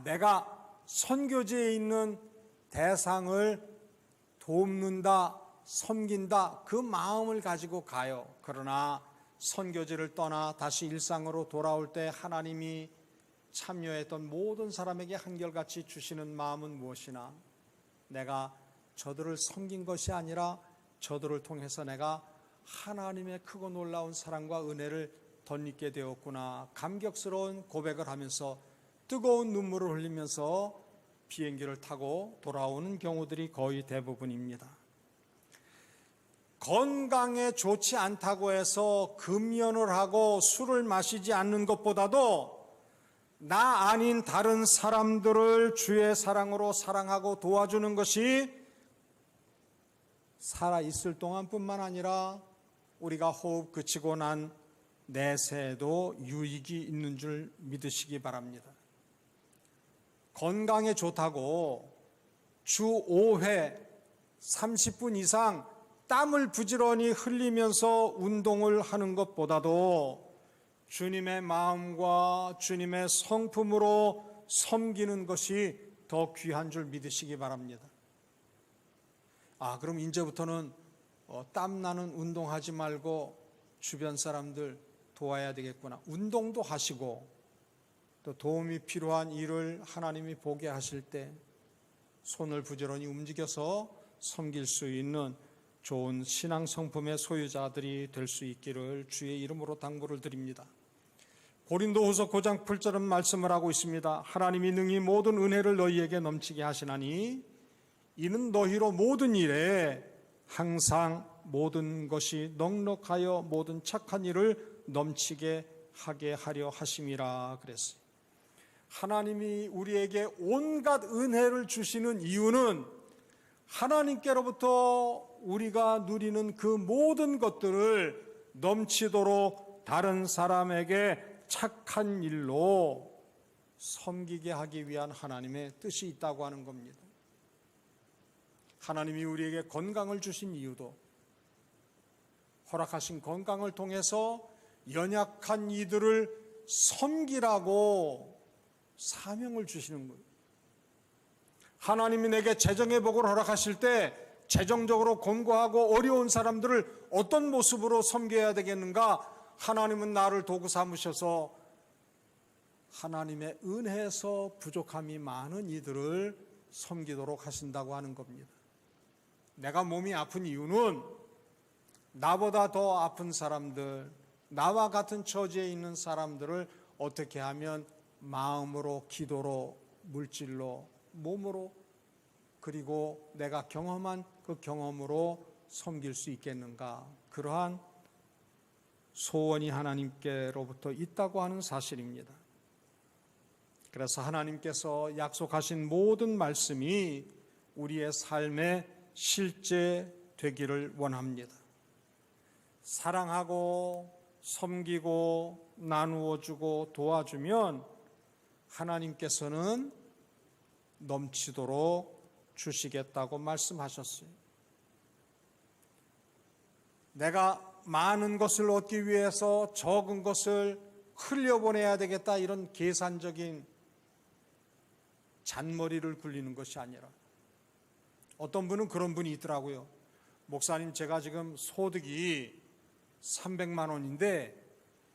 내가 선교지에 있는 대상을 돕는다, 섬긴다, 그 마음을 가지고 가요. 그러나 선교지를 떠나 다시 일상으로 돌아올 때 하나님이 참여했던 모든 사람에게 한결같이 주시는 마음은 무엇이나, 내가 저들을 섬긴 것이 아니라 저들을 통해서 내가 하나님의 크고 놀라운 사랑과 은혜를 덧입게 되었구나, 감격스러운 고백을 하면서 뜨거운 눈물을 흘리면서 비행기를 타고 돌아오는 경우들이 거의 대부분입니다. 건강에 좋지 않다고 해서 금연을 하고 술을 마시지 않는 것보다도 나 아닌 다른 사람들을 주의 사랑으로 사랑하고 도와주는 것이 살아있을 동안뿐만 아니라 우리가 호흡 그치고 난 내세에도 유익이 있는 줄 믿으시기 바랍니다. 건강에 좋다고 주 5회 30분 이상 땀을 부지런히 흘리면서 운동을 하는 것보다도 주님의 마음과 주님의 성품으로 섬기는 것이 더 귀한 줄 믿으시기 바랍니다. 그럼 이제부터는 땀나는 운동하지 말고 주변 사람들 도와야 되겠구나. 운동도 하시고 또 도움이 필요한 일을 하나님이 보게 하실 때 손을 부지런히 움직여서 섬길 수 있는 좋은 신앙 성품의 소유자들이 될 수 있기를 주의 이름으로 당부를 드립니다. 고린도후서 9장 8절은 말씀을 하고 있습니다. 하나님이 능히 모든 은혜를 너희에게 넘치게 하시나니 이는 너희로 모든 일에 항상 모든 것이 넉넉하여 모든 착한 일을 넘치게 하게 하려 하심이라 그랬어요. 하나님이 우리에게 온갖 은혜를 주시는 이유는 하나님께로부터 우리가 누리는 그 모든 것들을 넘치도록 다른 사람에게 착한 일로 섬기게 하기 위한 하나님의 뜻이 있다고 하는 겁니다. 하나님이 우리에게 건강을 주신 이유도 허락하신 건강을 통해서 연약한 이들을 섬기라고 사명을 주시는 거예요. 하나님이 내게 재정의 복을 허락하실 때 재정적으로 곤고하고 어려운 사람들을 어떤 모습으로 섬겨야 되겠는가? 하나님은 나를 도구 삼으셔서 하나님의 은혜에서 부족함이 많은 이들을 섬기도록 하신다고 하는 겁니다. 내가 몸이 아픈 이유는 나보다 더 아픈 사람들, 나와 같은 처지에 있는 사람들을 어떻게 하면 마음으로, 기도로, 물질로, 몸으로, 그리고 내가 경험한 그 경험으로 섬길 수 있겠는가? 그러한 소원이 하나님께로부터 있다고 하는 사실입니다. 그래서 하나님께서 약속하신 모든 말씀이 우리의 삶에 실제 되기를 원합니다. 사랑하고 섬기고 나누어 주고 도와주면 하나님께서는 넘치도록 주시겠다고 말씀하셨어요. 내가 많은 것을 얻기 위해서 적은 것을 흘려보내야 되겠다, 이런 계산적인 잔머리를 굴리는 것이 아니라, 어떤 분은 그런 분이 있더라고요. 목사님, 제가 지금 소득이 300만 원인데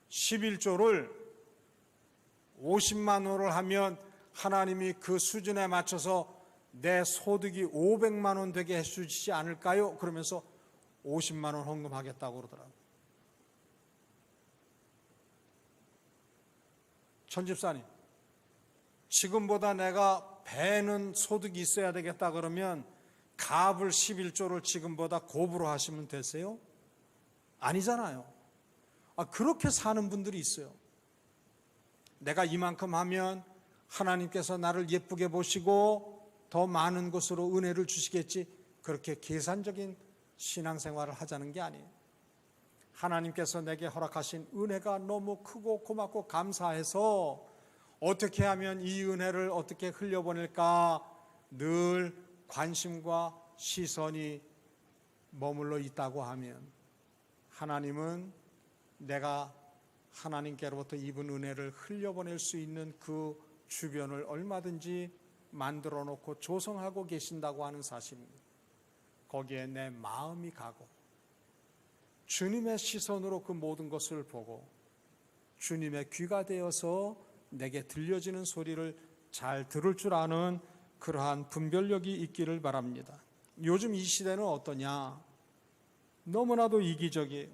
11조를 50만 원을 하면 하나님이 그 수준에 맞춰서 내 소득이 500만 원 되게 해주시지 않을까요? 그러면서 50만 원 헌금하겠다고 그러더라고요. 천집사님, 지금보다 내가 배는 소득이 있어야 되겠다 그러면 갑을 11조를 지금보다 곱으로 하시면 되세요? 아니잖아요. 그렇게 사는 분들이 있어요. 내가 이만큼 하면 하나님께서 나를 예쁘게 보시고 더 많은 것으로 은혜를 주시겠지, 그렇게 계산적인 신앙생활을 하자는 게 아니에요. 하나님께서 내게 허락하신 은혜가 너무 크고 고맙고 감사해서 어떻게 하면 이 은혜를 어떻게 흘려보낼까 늘 관심과 시선이 머물러 있다고 하면 하나님은 내가 하나님께로부터 입은 은혜를 흘려보낼 수 있는 그 주변을 얼마든지 만들어 놓고 조성하고 계신다고 하는 사실입니다. 거기에 내 마음이 가고 주님의 시선으로 그 모든 것을 보고 주님의 귀가 되어서 내게 들려지는 소리를 잘 들을 줄 아는 그러한 분별력이 있기를 바랍니다. 요즘 이 시대는 어떠냐? 너무나도 이기적이에요.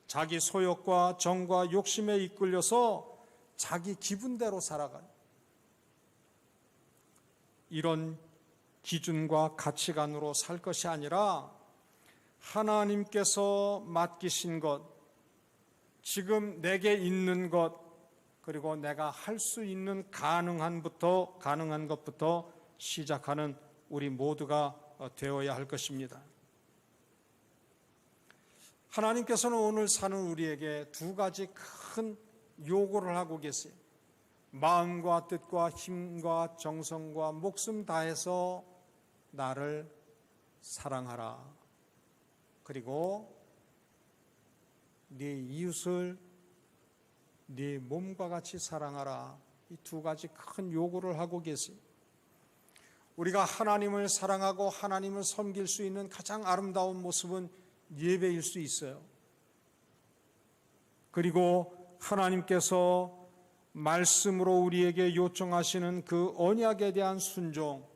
자기 소욕과 정과 욕심에 이끌려서 자기 기분대로 살아가요. 이런 기준과 가치관으로 살 것이 아니라 하나님께서 맡기신 것, 지금 내게 있는 것, 그리고 내가 할 수 있는 가능한 것부터 시작하는 우리 모두가 되어야 할 것입니다. 하나님께서는 오늘 사는 우리에게 두 가지 큰 요구를 하고 계세요. 마음과 뜻과 힘과 정성과 목숨 다해서 나를 사랑하라. 그리고 네 이웃을 네 몸과 같이 사랑하라. 이 두 가지 큰 요구를 하고 계세요. 우리가 하나님을 사랑하고 하나님을 섬길 수 있는 가장 아름다운 모습은 예배일 수 있어요. 그리고 하나님께서 말씀으로 우리에게 요청하시는 그 언약에 대한 순종,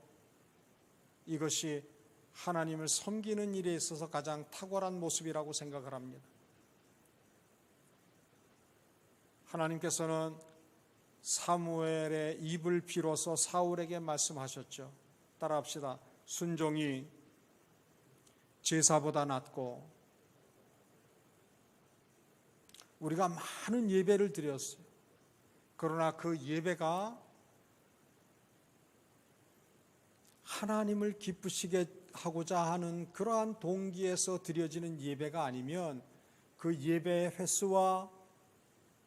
이것이 하나님을 섬기는 일에 있어서 가장 탁월한 모습이라고 생각을 합니다. 하나님께서는 사무엘의 입을 빌어서 사울에게 말씀하셨죠. 따라합시다. 순종이 제사보다 낫고, 우리가 많은 예배를 드렸어요. 그러나 그 예배가 하나님을 기쁘시게 하고자 하는 그러한 동기에서 드려지는 예배가 아니면 그 예배의 횟수와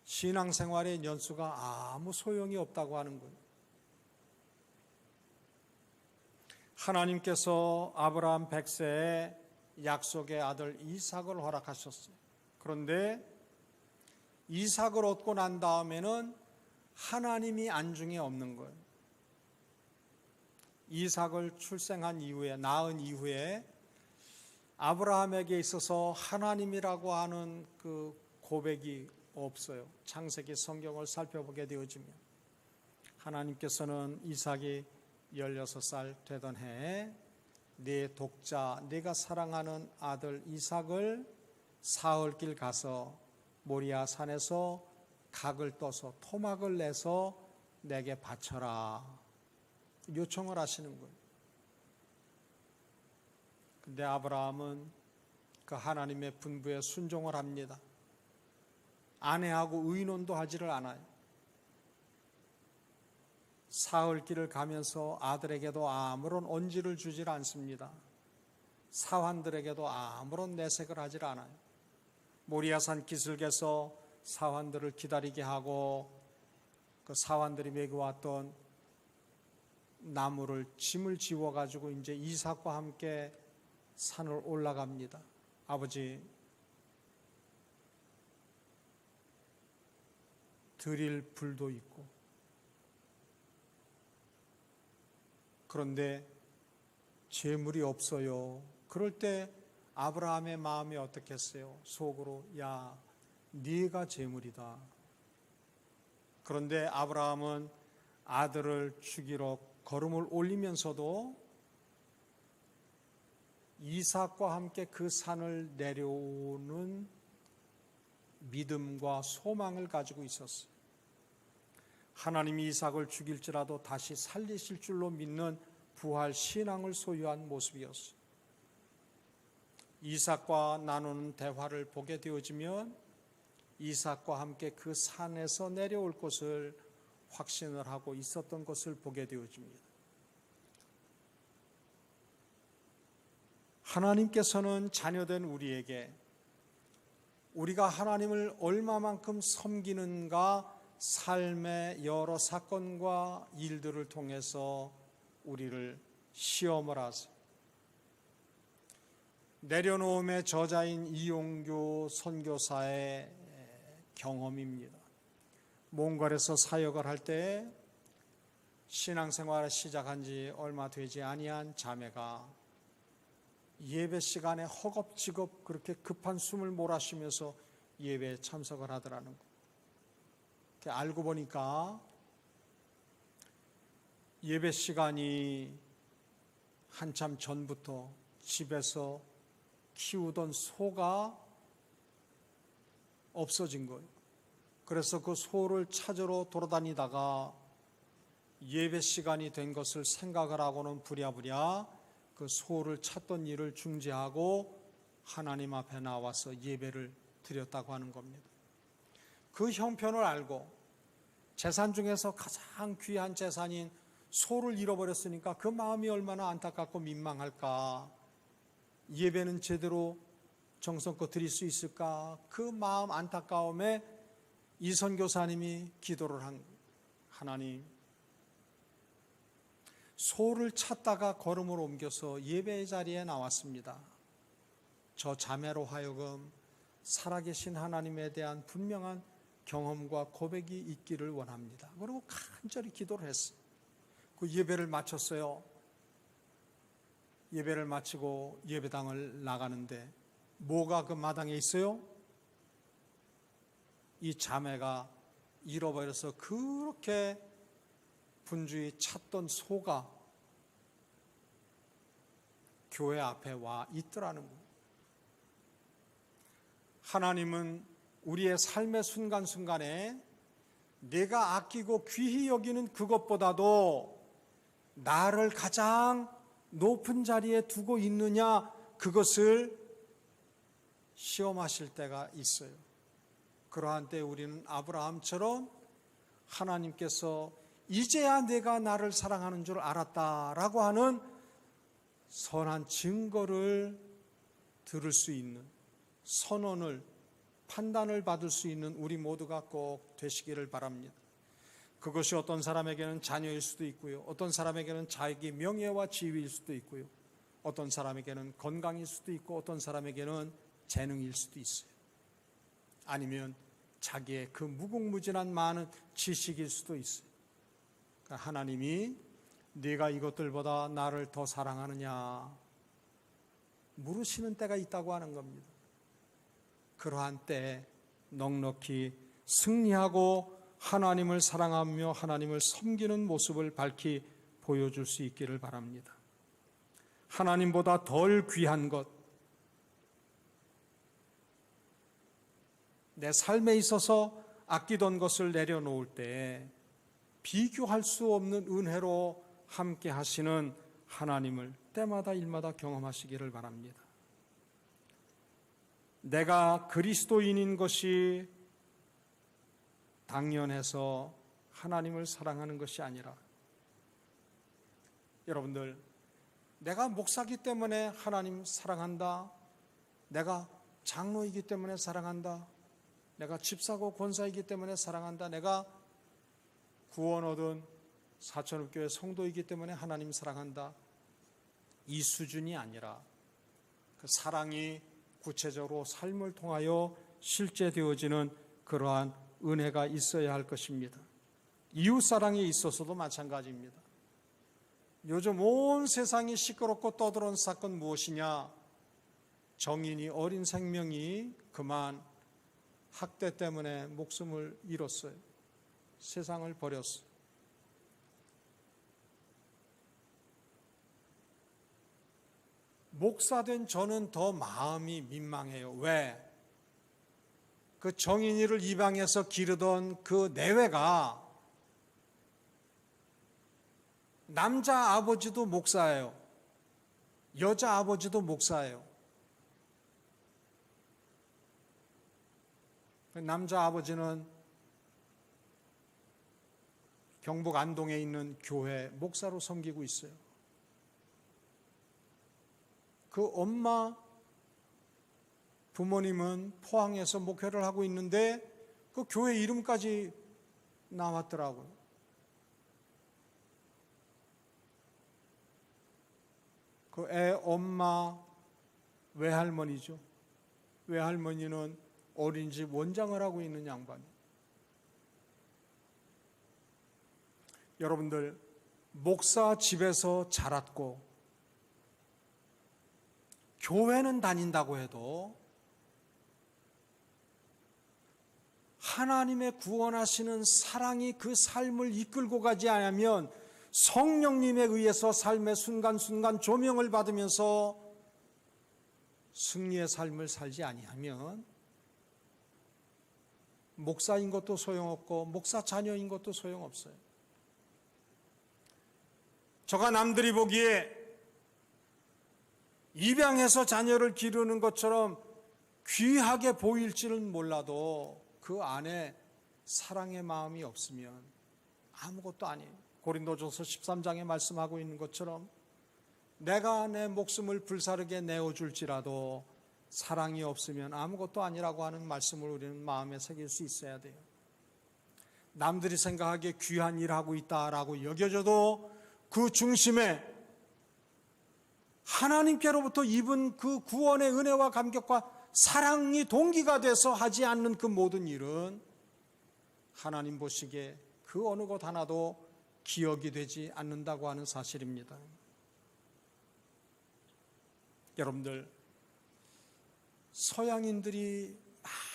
신앙생활의 연수가 아무 소용이 없다고 하는 거예요. 하나님께서 아브라함 100세에 약속의 아들 이삭을 허락하셨어요. 그런데 이삭을 얻고 난 다음에는 하나님이 안중에 없는 거예요. 이삭을 출생한 이후에, 낳은 이후에 아브라함에게 있어서 하나님이라고 하는 그 고백이 없어요. 창세기 성경을 살펴보게 되어지면 하나님께서는 이삭이 16살 되던 해에 네 독자, 네가 사랑하는 아들 이삭을 사흘길 가서 모리아 산에서 각을 떠서 토막을 내서 내게 바쳐라 요청을 하시는 거예요. 근데 아브라함은 그 하나님의 분부에 순종을 합니다. 아내하고 의논도 하지를 않아요. 사흘길을 가면서 아들에게도 아무런 언지를 주질 않습니다. 사환들에게도 아무런 내색을 하질 않아요. 모리아산 기슭에서 사환들을 기다리게 하고 그 사환들이 메고 왔던 나무를 짐을 지워가지고 이제 이삭과 함께 산을 올라갑니다. 아버지, 드릴 불도 있고, 그런데 재물이 없어요. 그럴 때 아브라함의 마음이 어떻겠어요? 속으로, 야, 네가 재물이다. 그런데 아브라함은 아들을 죽이러 걸음을 올리면서도 이삭과 함께 그 산을 내려오는 믿음과 소망을 가지고 있었어요. 하나님이 이삭을 죽일지라도 다시 살리실 줄로 믿는 부활 신앙을 소유한 모습이었어요. 이삭과 나누는 대화를 보게 되어지면 이삭과 함께 그 산에서 내려올 것을 확신을 하고 있었던 것을 보게 되어집니다. 하나님께서는 자녀된 우리에게 우리가 하나님을 얼마만큼 섬기는가 삶의 여러 사건과 일들을 통해서 우리를 시험을 하세요. 내려놓음의 저자인 이용교 선교사의 경험입니다. 몽골에서 사역을 할 때 신앙생활을 시작한 지 얼마 되지 아니한 자매가 예배 시간에 허겁지겁 그렇게 급한 숨을 몰아쉬면서 예배에 참석을 하더라는 거. 알고 보니까 예배 시간이 한참 전부터 집에서 키우던 소가 없어진 거예요. 그래서 그 소를 찾으러 돌아다니다가 예배 시간이 된 것을 생각을 하고는 부랴부랴 그 소를 찾던 일을 중지하고 하나님 앞에 나와서 예배를 드렸다고 하는 겁니다. 그 형편을 알고 재산 중에서 가장 귀한 재산인 소를 잃어버렸으니까 그 마음이 얼마나 안타깝고 민망할까. 예배는 제대로 정성껏 드릴 수 있을까. 그 마음 안타까움에 이 선교사님이 기도를 한 하나님, 소를 찾다가 걸음을 옮겨서 예배의 자리에 나왔습니다. 저 자매로 하여금 살아계신 하나님에 대한 분명한 경험과 고백이 있기를 원합니다. 그리고 간절히 기도를 했어요. 그 예배를 마쳤어요. 예배를 마치고 예배당을 나가는데 뭐가 그 마당에 있어요? 이 자매가 잃어버려서 그렇게 분주히 찾던 소가 교회 앞에 와 있더라는 거예요. 하나님은 우리의 삶의 순간순간에 내가 아끼고 귀히 여기는 그것보다도 나를 가장 높은 자리에 두고 있느냐, 그것을 시험하실 때가 있어요. 그러한 때 우리는 아브라함처럼 하나님께서 이제야 내가 나를 사랑하는 줄 알았다라고 하는 선한 증거를 들을 수 있는, 선언을, 판단을 받을 수 있는 우리 모두가 꼭 되시기를 바랍니다. 그것이 어떤 사람에게는 자녀일 수도 있고요, 어떤 사람에게는 자기 명예와 지위일 수도 있고요, 어떤 사람에게는 건강일 수도 있고, 어떤 사람에게는 재능일 수도 있어요. 아니면 자기의 그 무궁무진한 많은 지식일 수도 있어요. 그러니까 하나님이 네가 이것들보다 나를 더 사랑하느냐 물으시는 때가 있다고 하는 겁니다. 그러한 때 넉넉히 승리하고 하나님을 사랑하며 하나님을 섬기는 모습을 밝히 보여줄 수 있기를 바랍니다. 하나님보다 덜 귀한 것, 내 삶에 있어서 아끼던 것을 내려놓을 때 비교할 수 없는 은혜로 함께 하시는 하나님을 때마다 일마다 경험하시기를 바랍니다. 내가 그리스도인인 것이 당연해서 하나님을 사랑하는 것이 아니라, 여러분들, 내가 목사기 때문에 하나님 사랑한다, 내가 장로이기 때문에 사랑한다, 내가 집사고 권사이기 때문에 사랑한다, 내가 구원 얻은 사천읍교회 성도이기 때문에 하나님 사랑한다, 이 수준이 아니라 그 사랑이 구체적으로 삶을 통하여 실제되어지는 그러한 은혜가 있어야 할 것입니다. 이웃사랑에 있어서도 마찬가지입니다. 요즘 온 세상이 시끄럽고 떠들어온 사건 무엇이냐? 정인이, 어린 생명이 그만 학대 때문에 목숨을 잃었어요. 세상을 버렸어요. 목사된 저는 더 마음이 민망해요. 왜? 그 정인이를 입양해서 기르던 그 내외가 남자 아버지도 목사예요. 여자 아버지도 목사예요. 남자 아버지는 경북 안동에 있는 교회 목사로 섬기고 있어요. 그 엄마 부모님은 포항에서 목회를 하고 있는데 그 교회 이름까지 나왔더라고요. 그 애 엄마 외할머니죠. 외할머니는 어린이집 원장을 하고 있는 양반이에요. 여러분들, 목사 집에서 자랐고 교회는 다닌다고 해도 하나님의 구원하시는 사랑이 그 삶을 이끌고 가지 않으면, 성령님에 의해서 삶의 순간순간 조명을 받으면서 승리의 삶을 살지 아니하면 목사인 것도 소용없고 목사 자녀인 것도 소용없어요. 저가 남들이 보기에 입양해서 자녀를 기르는 것처럼 귀하게 보일지는 몰라도 그 안에 사랑의 마음이 없으면 아무것도 아니에요. 고린도전서 13장에 말씀하고 있는 것처럼 내가 내 목숨을 불사르게 내어줄지라도 사랑이 없으면 아무것도 아니라고 하는 말씀을 우리는 마음에 새길 수 있어야 돼요. 남들이 생각하기에 귀한 일을 하고 있다라고 여겨져도 그 중심에 하나님께로부터 입은 그 구원의 은혜와 감격과 사랑이 동기가 돼서 하지 않는 그 모든 일은 하나님 보시기에 그 어느 것 하나도 기억이 되지 않는다고 하는 사실입니다. 여러분들, 서양인들이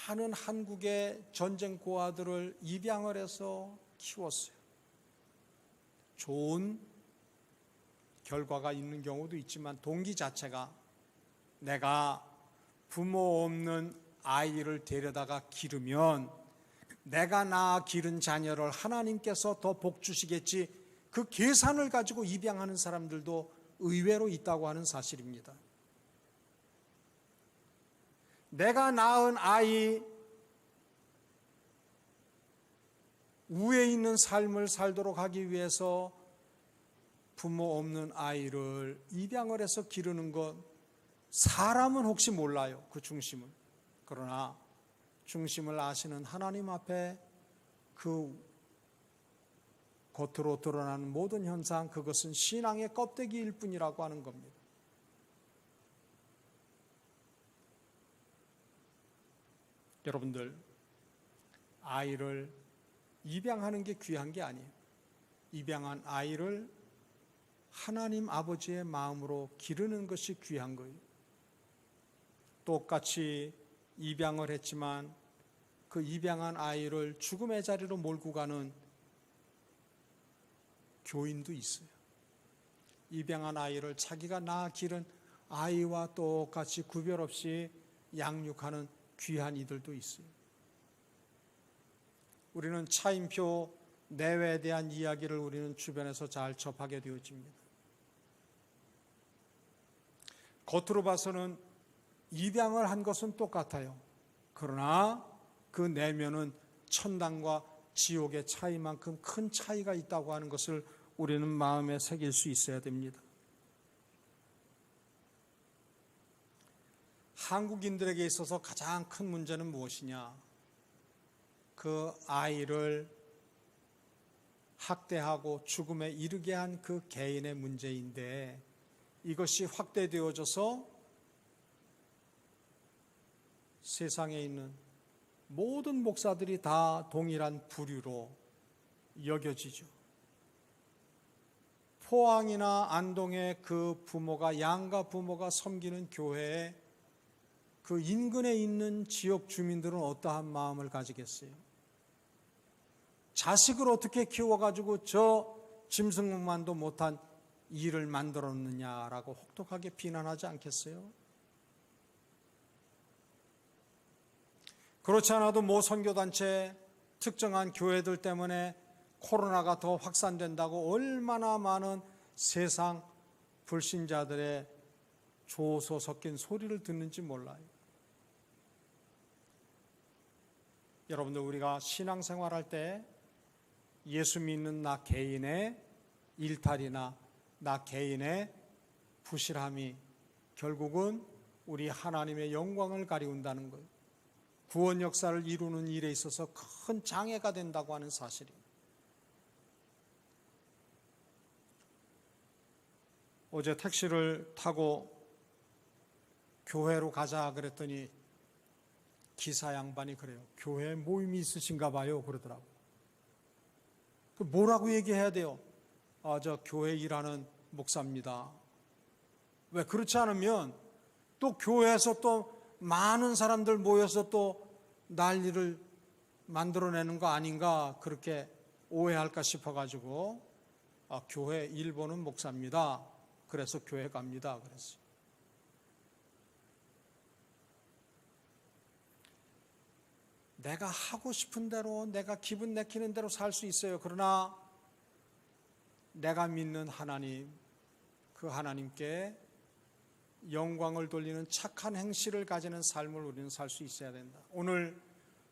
많은 한국의 전쟁 고아들을 입양을 해서 키웠어요. 좋은 결과가 있는 경우도 있지만 동기 자체가 내가 부모 없는 아이를 데려다가 기르면 내가 낳아 기른 자녀를 하나님께서 더 복 주시겠지, 그 계산을 가지고 입양하는 사람들도 의외로 있다고 하는 사실입니다. 내가 낳은 아이 위에 있는 삶을 살도록 하기 위해서 부모 없는 아이를 입양을 해서 기르는 것, 사람은 혹시 몰라요, 그 중심을. 그러나 중심을 아시는 하나님 앞에 그 겉으로 드러나는 모든 현상, 그것은 신앙의 껍데기일 뿐이라고 하는 겁니다. 여러분들, 아이를 입양하는 게 귀한 게 아니에요. 입양한 아이를 하나님 아버지의 마음으로 기르는 것이 귀한 거예요. 똑같이 입양을 했지만 그 입양한 아이를 죽음의 자리로 몰고 가는 교인도 있어요. 입양한 아이를 자기가 낳아 기른 아이와 똑같이 구별 없이 양육하는 귀한 이들도 있어요. 우리는 차임표 내외에 대한 이야기를 우리는 주변에서 잘 접하게 되어집니다. 겉으로 봐서는 입양을 한 것은 똑같아요. 그러나 그 내면은 천당과 지옥의 차이만큼 큰 차이가 있다고 하는 것을 우리는 마음에 새길 수 있어야 됩니다. 한국인들에게 있어서 가장 큰 문제는 무엇이냐? 그 아이를 학대하고 죽음에 이르게 한 그 개인의 문제인데, 이것이 확대되어져서 세상에 있는 모든 목사들이 다 동일한 부류로 여겨지죠. 포항이나 안동의 그 부모가, 양가 부모가 섬기는 교회에 그 인근에 있는 지역 주민들은 어떠한 마음을 가지겠어요? 자식을 어떻게 키워가지고 저 짐승만도 못한 일을 만들었느냐라고 혹독하게 비난하지 않겠어요? 그렇지 않아도 모 선교단체 특정한 교회들 때문에 코로나가 더 확산된다고 얼마나 많은 세상 불신자들의 조소 섞인 소리를 듣는지 몰라요. 여러분들, 우리가 신앙생활할 때 예수 믿는 나 개인의 일탈이나 나 개인의 부실함이 결국은 우리 하나님의 영광을 가리운다는 거예요. 구원 역사를 이루는 일에 있어서 큰 장애가 된다고 하는 사실이에요. 어제 택시를 타고 교회로 가자 그랬더니 기사 양반이 그래요. 교회 모임이 있으신가 봐요. 그러더라고요. 뭐라고 얘기해야 돼요? 저 교회 일하는 목사입니다. 왜 그렇지 않으면 또 교회에서 또 많은 사람들 모여서 또 난리를 만들어내는 거 아닌가 그렇게 오해할까 싶어가지고 교회 일 보는 목사입니다. 그래서 교회 갑니다. 그랬어요. 내가 하고 싶은 대로 내가 기분 내키는 대로 살 수 있어요. 그러나 내가 믿는 하나님, 그 하나님께 영광을 돌리는 착한 행실을 가지는 삶을 우리는 살 수 있어야 된다. 오늘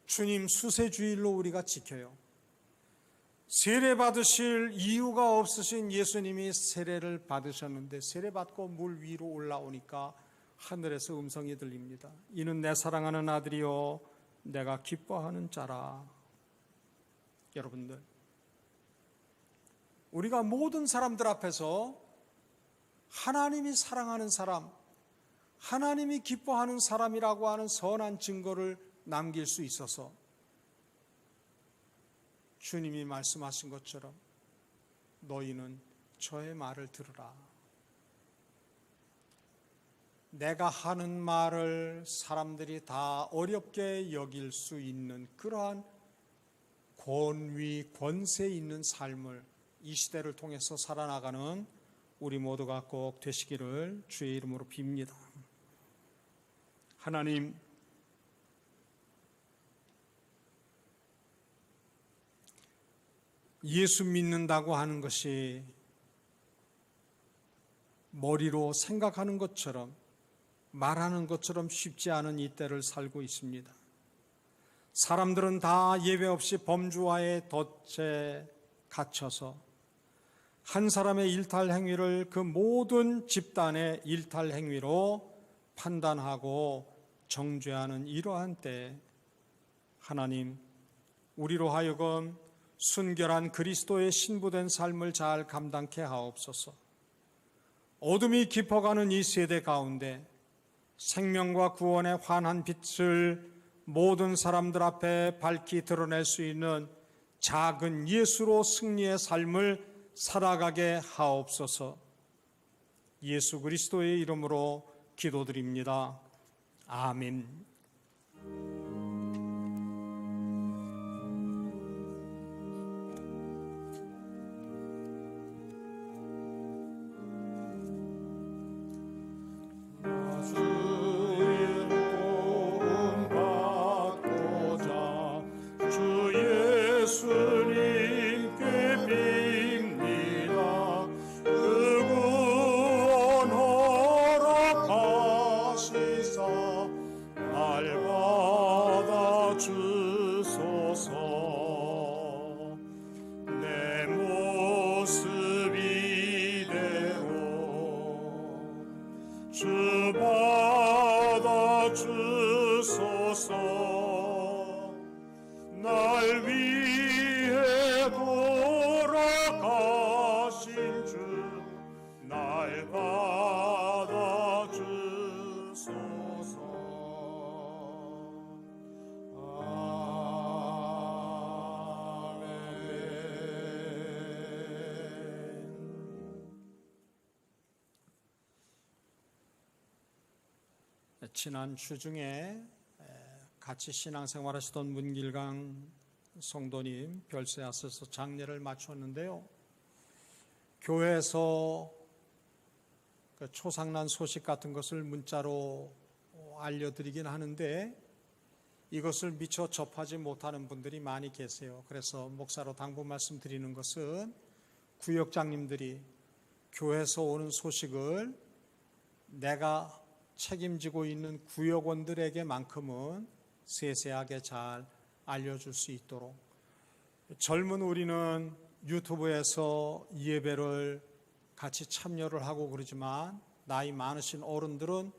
주님 수세주일로 우리가 지켜요. 세례 받으실 이유가 없으신 예수님이 세례를 받으셨는데 세례 받고 물 위로 올라오니까 하늘에서 음성이 들립니다. 이는 내 사랑하는 아들이요 내가 기뻐하는 자라. 여러분들, 우리가 모든 사람들 앞에서 하나님이 사랑하는 사람, 하나님이 기뻐하는 사람이라고 하는 선한 증거를 남길 수 있어서 주님이 말씀하신 것처럼 너희는 저의 말을 들으라. 내가 하는 말을 사람들이 다 어렵게 여길 수 있는 그러한 권위, 권세 있는 삶을 이 시대를 통해서 살아나가는 우리 모두가 꼭 되시기를 주의 이름으로 빕니다. 하나님, 예수 믿는다고 하는 것이 머리로 생각하는 것처럼 말하는 것처럼 쉽지 않은 이 때를 살고 있습니다. 사람들은 다 예외 없이 범주와의 덫에 갇혀서 한 사람의 일탈 행위를 그 모든 집단의 일탈 행위로 판단하고 정죄하는 이러한 때 하나님, 우리로 하여금 순결한 그리스도의 신부된 삶을 잘 감당케 하옵소서. 어둠이 깊어가는 이 세대 가운데 생명과 구원의 환한 빛을 모든 사람들 앞에 밝히 드러낼 수 있는 작은 예수로 승리의 삶을 살아가게 하옵소서. 예수 그리스도의 이름으로 기도드립니다. 아멘. 날 위해 돌아가신 주 날 받아주소서. 지난 주 중에 같이 신앙생활 하시던 문길강 성도님 별세하셔서 장례를 마쳤는데요. 교회에서 그 초상난 소식 같은 것을 문자로 알려드리긴 하는데 이것을 미처 접하지 못하는 분들이 많이 계세요. 그래서 목사로 당부 말씀드리는 것은 구역장님들이 교회에서 오는 소식을 내가 책임지고 있는 구역원들에게만큼은 세세하게 잘 알려줄 수 있도록, 젊은 우리는 유튜브에서 예배를 같이 참여를 하고 그러지만 나이 많으신 어른들은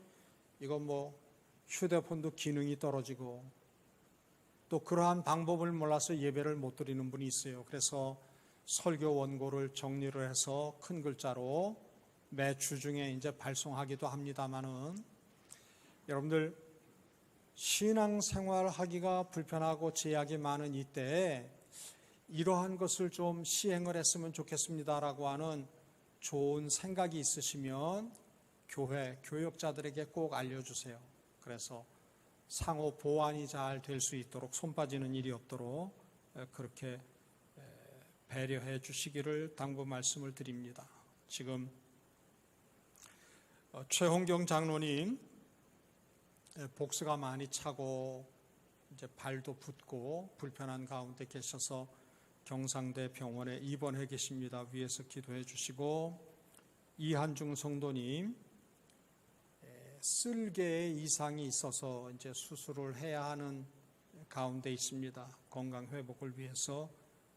이거 휴대폰도 기능이 떨어지고 또 그러한 방법을 몰라서 예배를 못 드리는 분이 있어요. 그래서 설교 원고를 정리를 해서 큰 글자로 매 주중에 이제 발송하기도 합니다만은 여러분들 신앙생활 하기가 불편하고 제약이 많은 이때에 이러한 것을 좀 시행을 했으면 좋겠습니다라고 하는 좋은 생각이 있으시면 교회, 교역자들에게 꼭 알려주세요. 그래서 상호 보완이 잘 될 수 있도록 손 빠지는 일이 없도록 그렇게 배려해 주시기를 당부 말씀을 드립니다. 지금 최홍경 장로님 복수가 많이 차고 이제 발도 붓고 불편한 가운데 계셔서 경상대 병원에 입원해 계십니다. 위에서 기도해 주시고, 이한중 성도님 쓸개에 이상이 있어서 이제 수술을 해야 하는 가운데 있습니다. 건강 회복을 위해서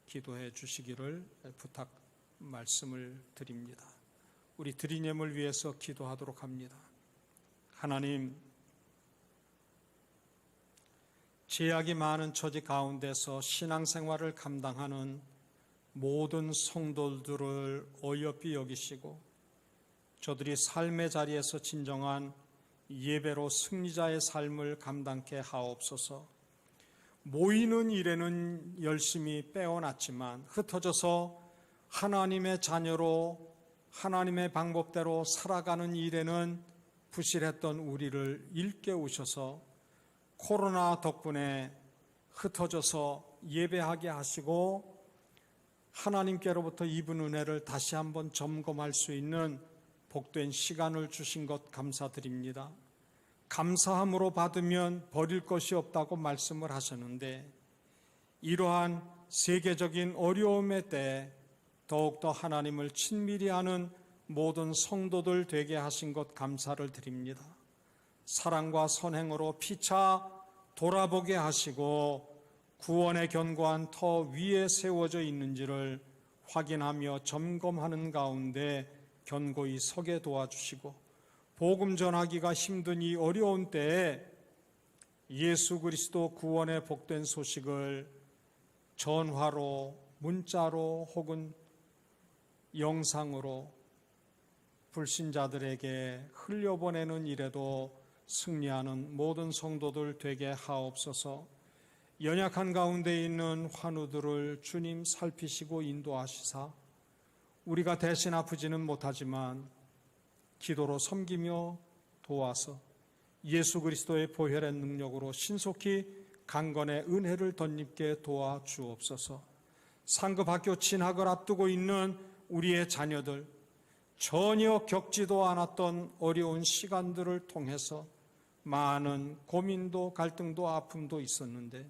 기도해 주시기를 부탁 말씀을 드립니다. 우리 드리님을 위해서 기도하도록 합니다. 하나님, 제약이 많은 처지 가운데서 신앙생활을 감당하는 모든 성도들을 어여삐 여기시고 저들이 삶의 자리에서 진정한 예배로 승리자의 삶을 감당케 하옵소서. 모이는 일에는 열심히 빼어났지만 흩어져서 하나님의 자녀로 하나님의 방법대로 살아가는 일에는 부실했던 우리를 일깨우셔서 코로나 덕분에 흩어져서 예배하게 하시고 하나님께로부터 입은 은혜를 다시 한번 점검할 수 있는 복된 시간을 주신 것 감사드립니다. 감사함으로 받으면 버릴 것이 없다고 말씀을 하셨는데 이러한 세계적인 어려움의 때에 더욱더 하나님을 친밀히 하는 모든 성도들 되게 하신 것 감사를 드립니다. 사랑과 선행으로 피차 돌아보게 하시고 구원의 견고한 터 위에 세워져 있는지를 확인하며 점검하는 가운데 견고히 서게 도와주시고 복음 전하기가 힘든 이 어려운 때에 예수 그리스도 구원의 복된 소식을 전화로, 문자로 혹은 영상으로 불신자들에게 흘려보내는 일에도 승리하는 모든 성도들 되게 하옵소서. 연약한 가운데 있는 환우들을 주님 살피시고 인도하시사 우리가 대신 아프지는 못하지만 기도로 섬기며 도와서 예수 그리스도의 보혈의 능력으로 신속히 강건의 은혜를 덧입게 도와주옵소서. 상급학교 진학을 앞두고 있는 우리의 자녀들, 전혀 겪지도 않았던 어려운 시간들을 통해서 많은 고민도 갈등도 아픔도 있었는데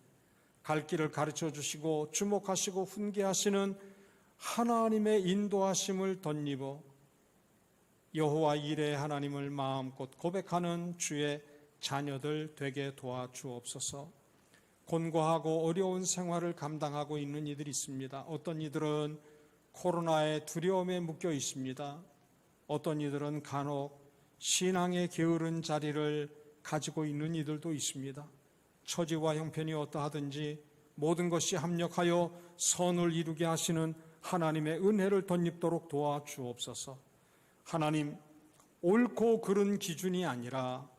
갈 길을 가르쳐 주시고 주목하시고 훈계하시는 하나님의 인도하심을 덧입어 여호와 이레의 하나님을 마음껏 고백하는 주의 자녀들 되게 도와주옵소서. 곤고하고 어려운 생활을 감당하고 있는 이들이 있습니다. 어떤 이들은 코로나의 두려움에 묶여 있습니다. 어떤 이들은 간혹 신앙의 게으른 자리를 가지고 있는 이들도 있습니다. 처지와 형편이 어떠하든지 모든 것이 합력하여 선을 이루게 하시는 하나님의 은혜를 덧입도록 도와주옵소서. 하나님, 옳고 그른 기준이 아니라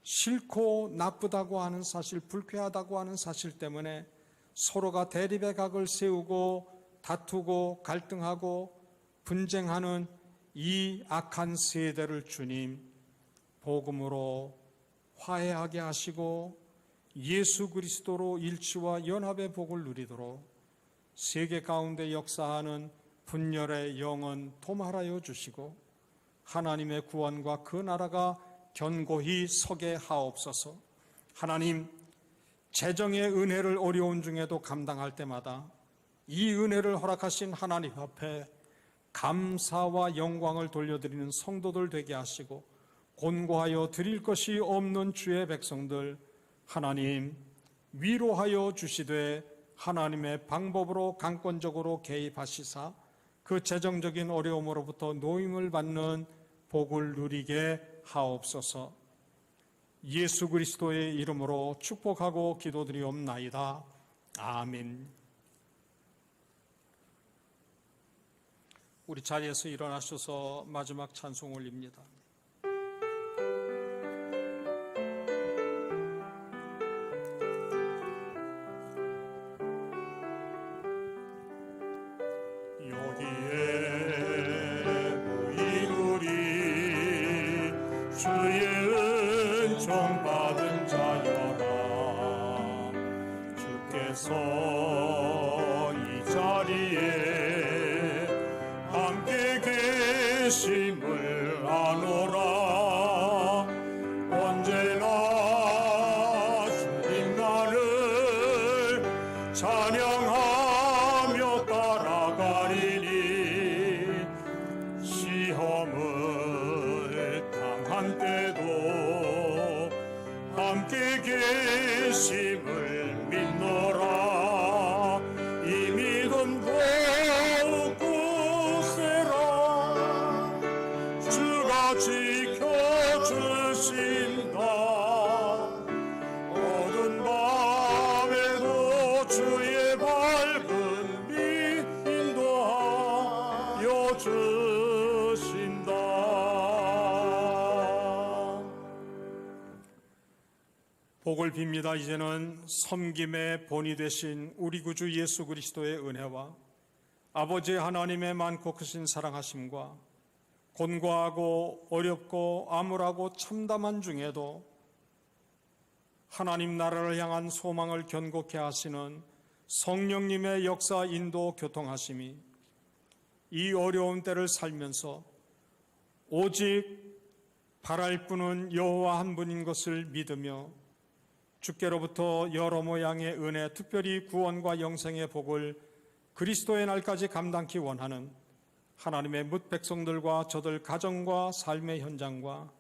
싫고 나쁘다고 하는 사실, 불쾌하다고 하는 사실 때문에 서로가 대립의 각을 세우고 다투고 갈등하고 분쟁하는 이 악한 세대를 주님 복음으로 화해하게 하시고 예수 그리스도로 일치와 연합의 복을 누리도록 세계 가운데 역사하는 분열의 영은 도말하여 주시고 하나님의 구원과 그 나라가 견고히 서게 하옵소서. 하나님, 재정의 은혜를 어려운 중에도 감당할 때마다 이 은혜를 허락하신 하나님 앞에 감사와 영광을 돌려드리는 성도들 되게 하시고 곤고하여 드릴 것이 없는 주의 백성들 하나님 위로하여 주시되 하나님의 방법으로 강권적으로 개입하시사 그 재정적인 어려움으로부터 노임을 받는 복을 누리게 하옵소서. 예수 그리스도의 이름으로 축복하고 기도드리옵나이다. 아멘. 우리 자리에서 일어나셔서 마지막 찬송 올립니다. 여기에 모인 우리 주의 은총 받은 자여라. 주께서 이 자리에 함께 계심을 아노라. 언제나 주님 나를 찬양하며 따라가리니. 시험을 당한 때도 함께 계심을 믿노라. 이 믿음 더욱 굳세라. 주가 지켜주신다. 어두운 밤에도 주의 밝은 빛 인도하여 주신다. 복을 빕니다. 이제는 섬김의 본이 되신 우리 구주 예수 그리스도의 은혜와 아버지 하나님의 많고 크신 사랑하심과 곤고하고 어렵고 암울하고 참담한 중에도 하나님 나라를 향한 소망을 견고케 하시는 성령님의 역사 인도 교통하심이 이 어려운 때를 살면서 오직 바랄 분은 여호와 한 분인 것을 믿으며 주께로부터 여러 모양의 은혜, 특별히 구원과 영생의 복을 그리스도의 날까지 감당히 원하는 하나님의 뭇 백성들과 저들 가정과 삶의 현장과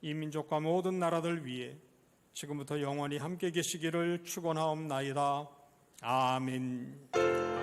이 민족과 모든 나라들 위해 지금부터 영원히 함께 계시기를 축원하옵나이다. 아멘.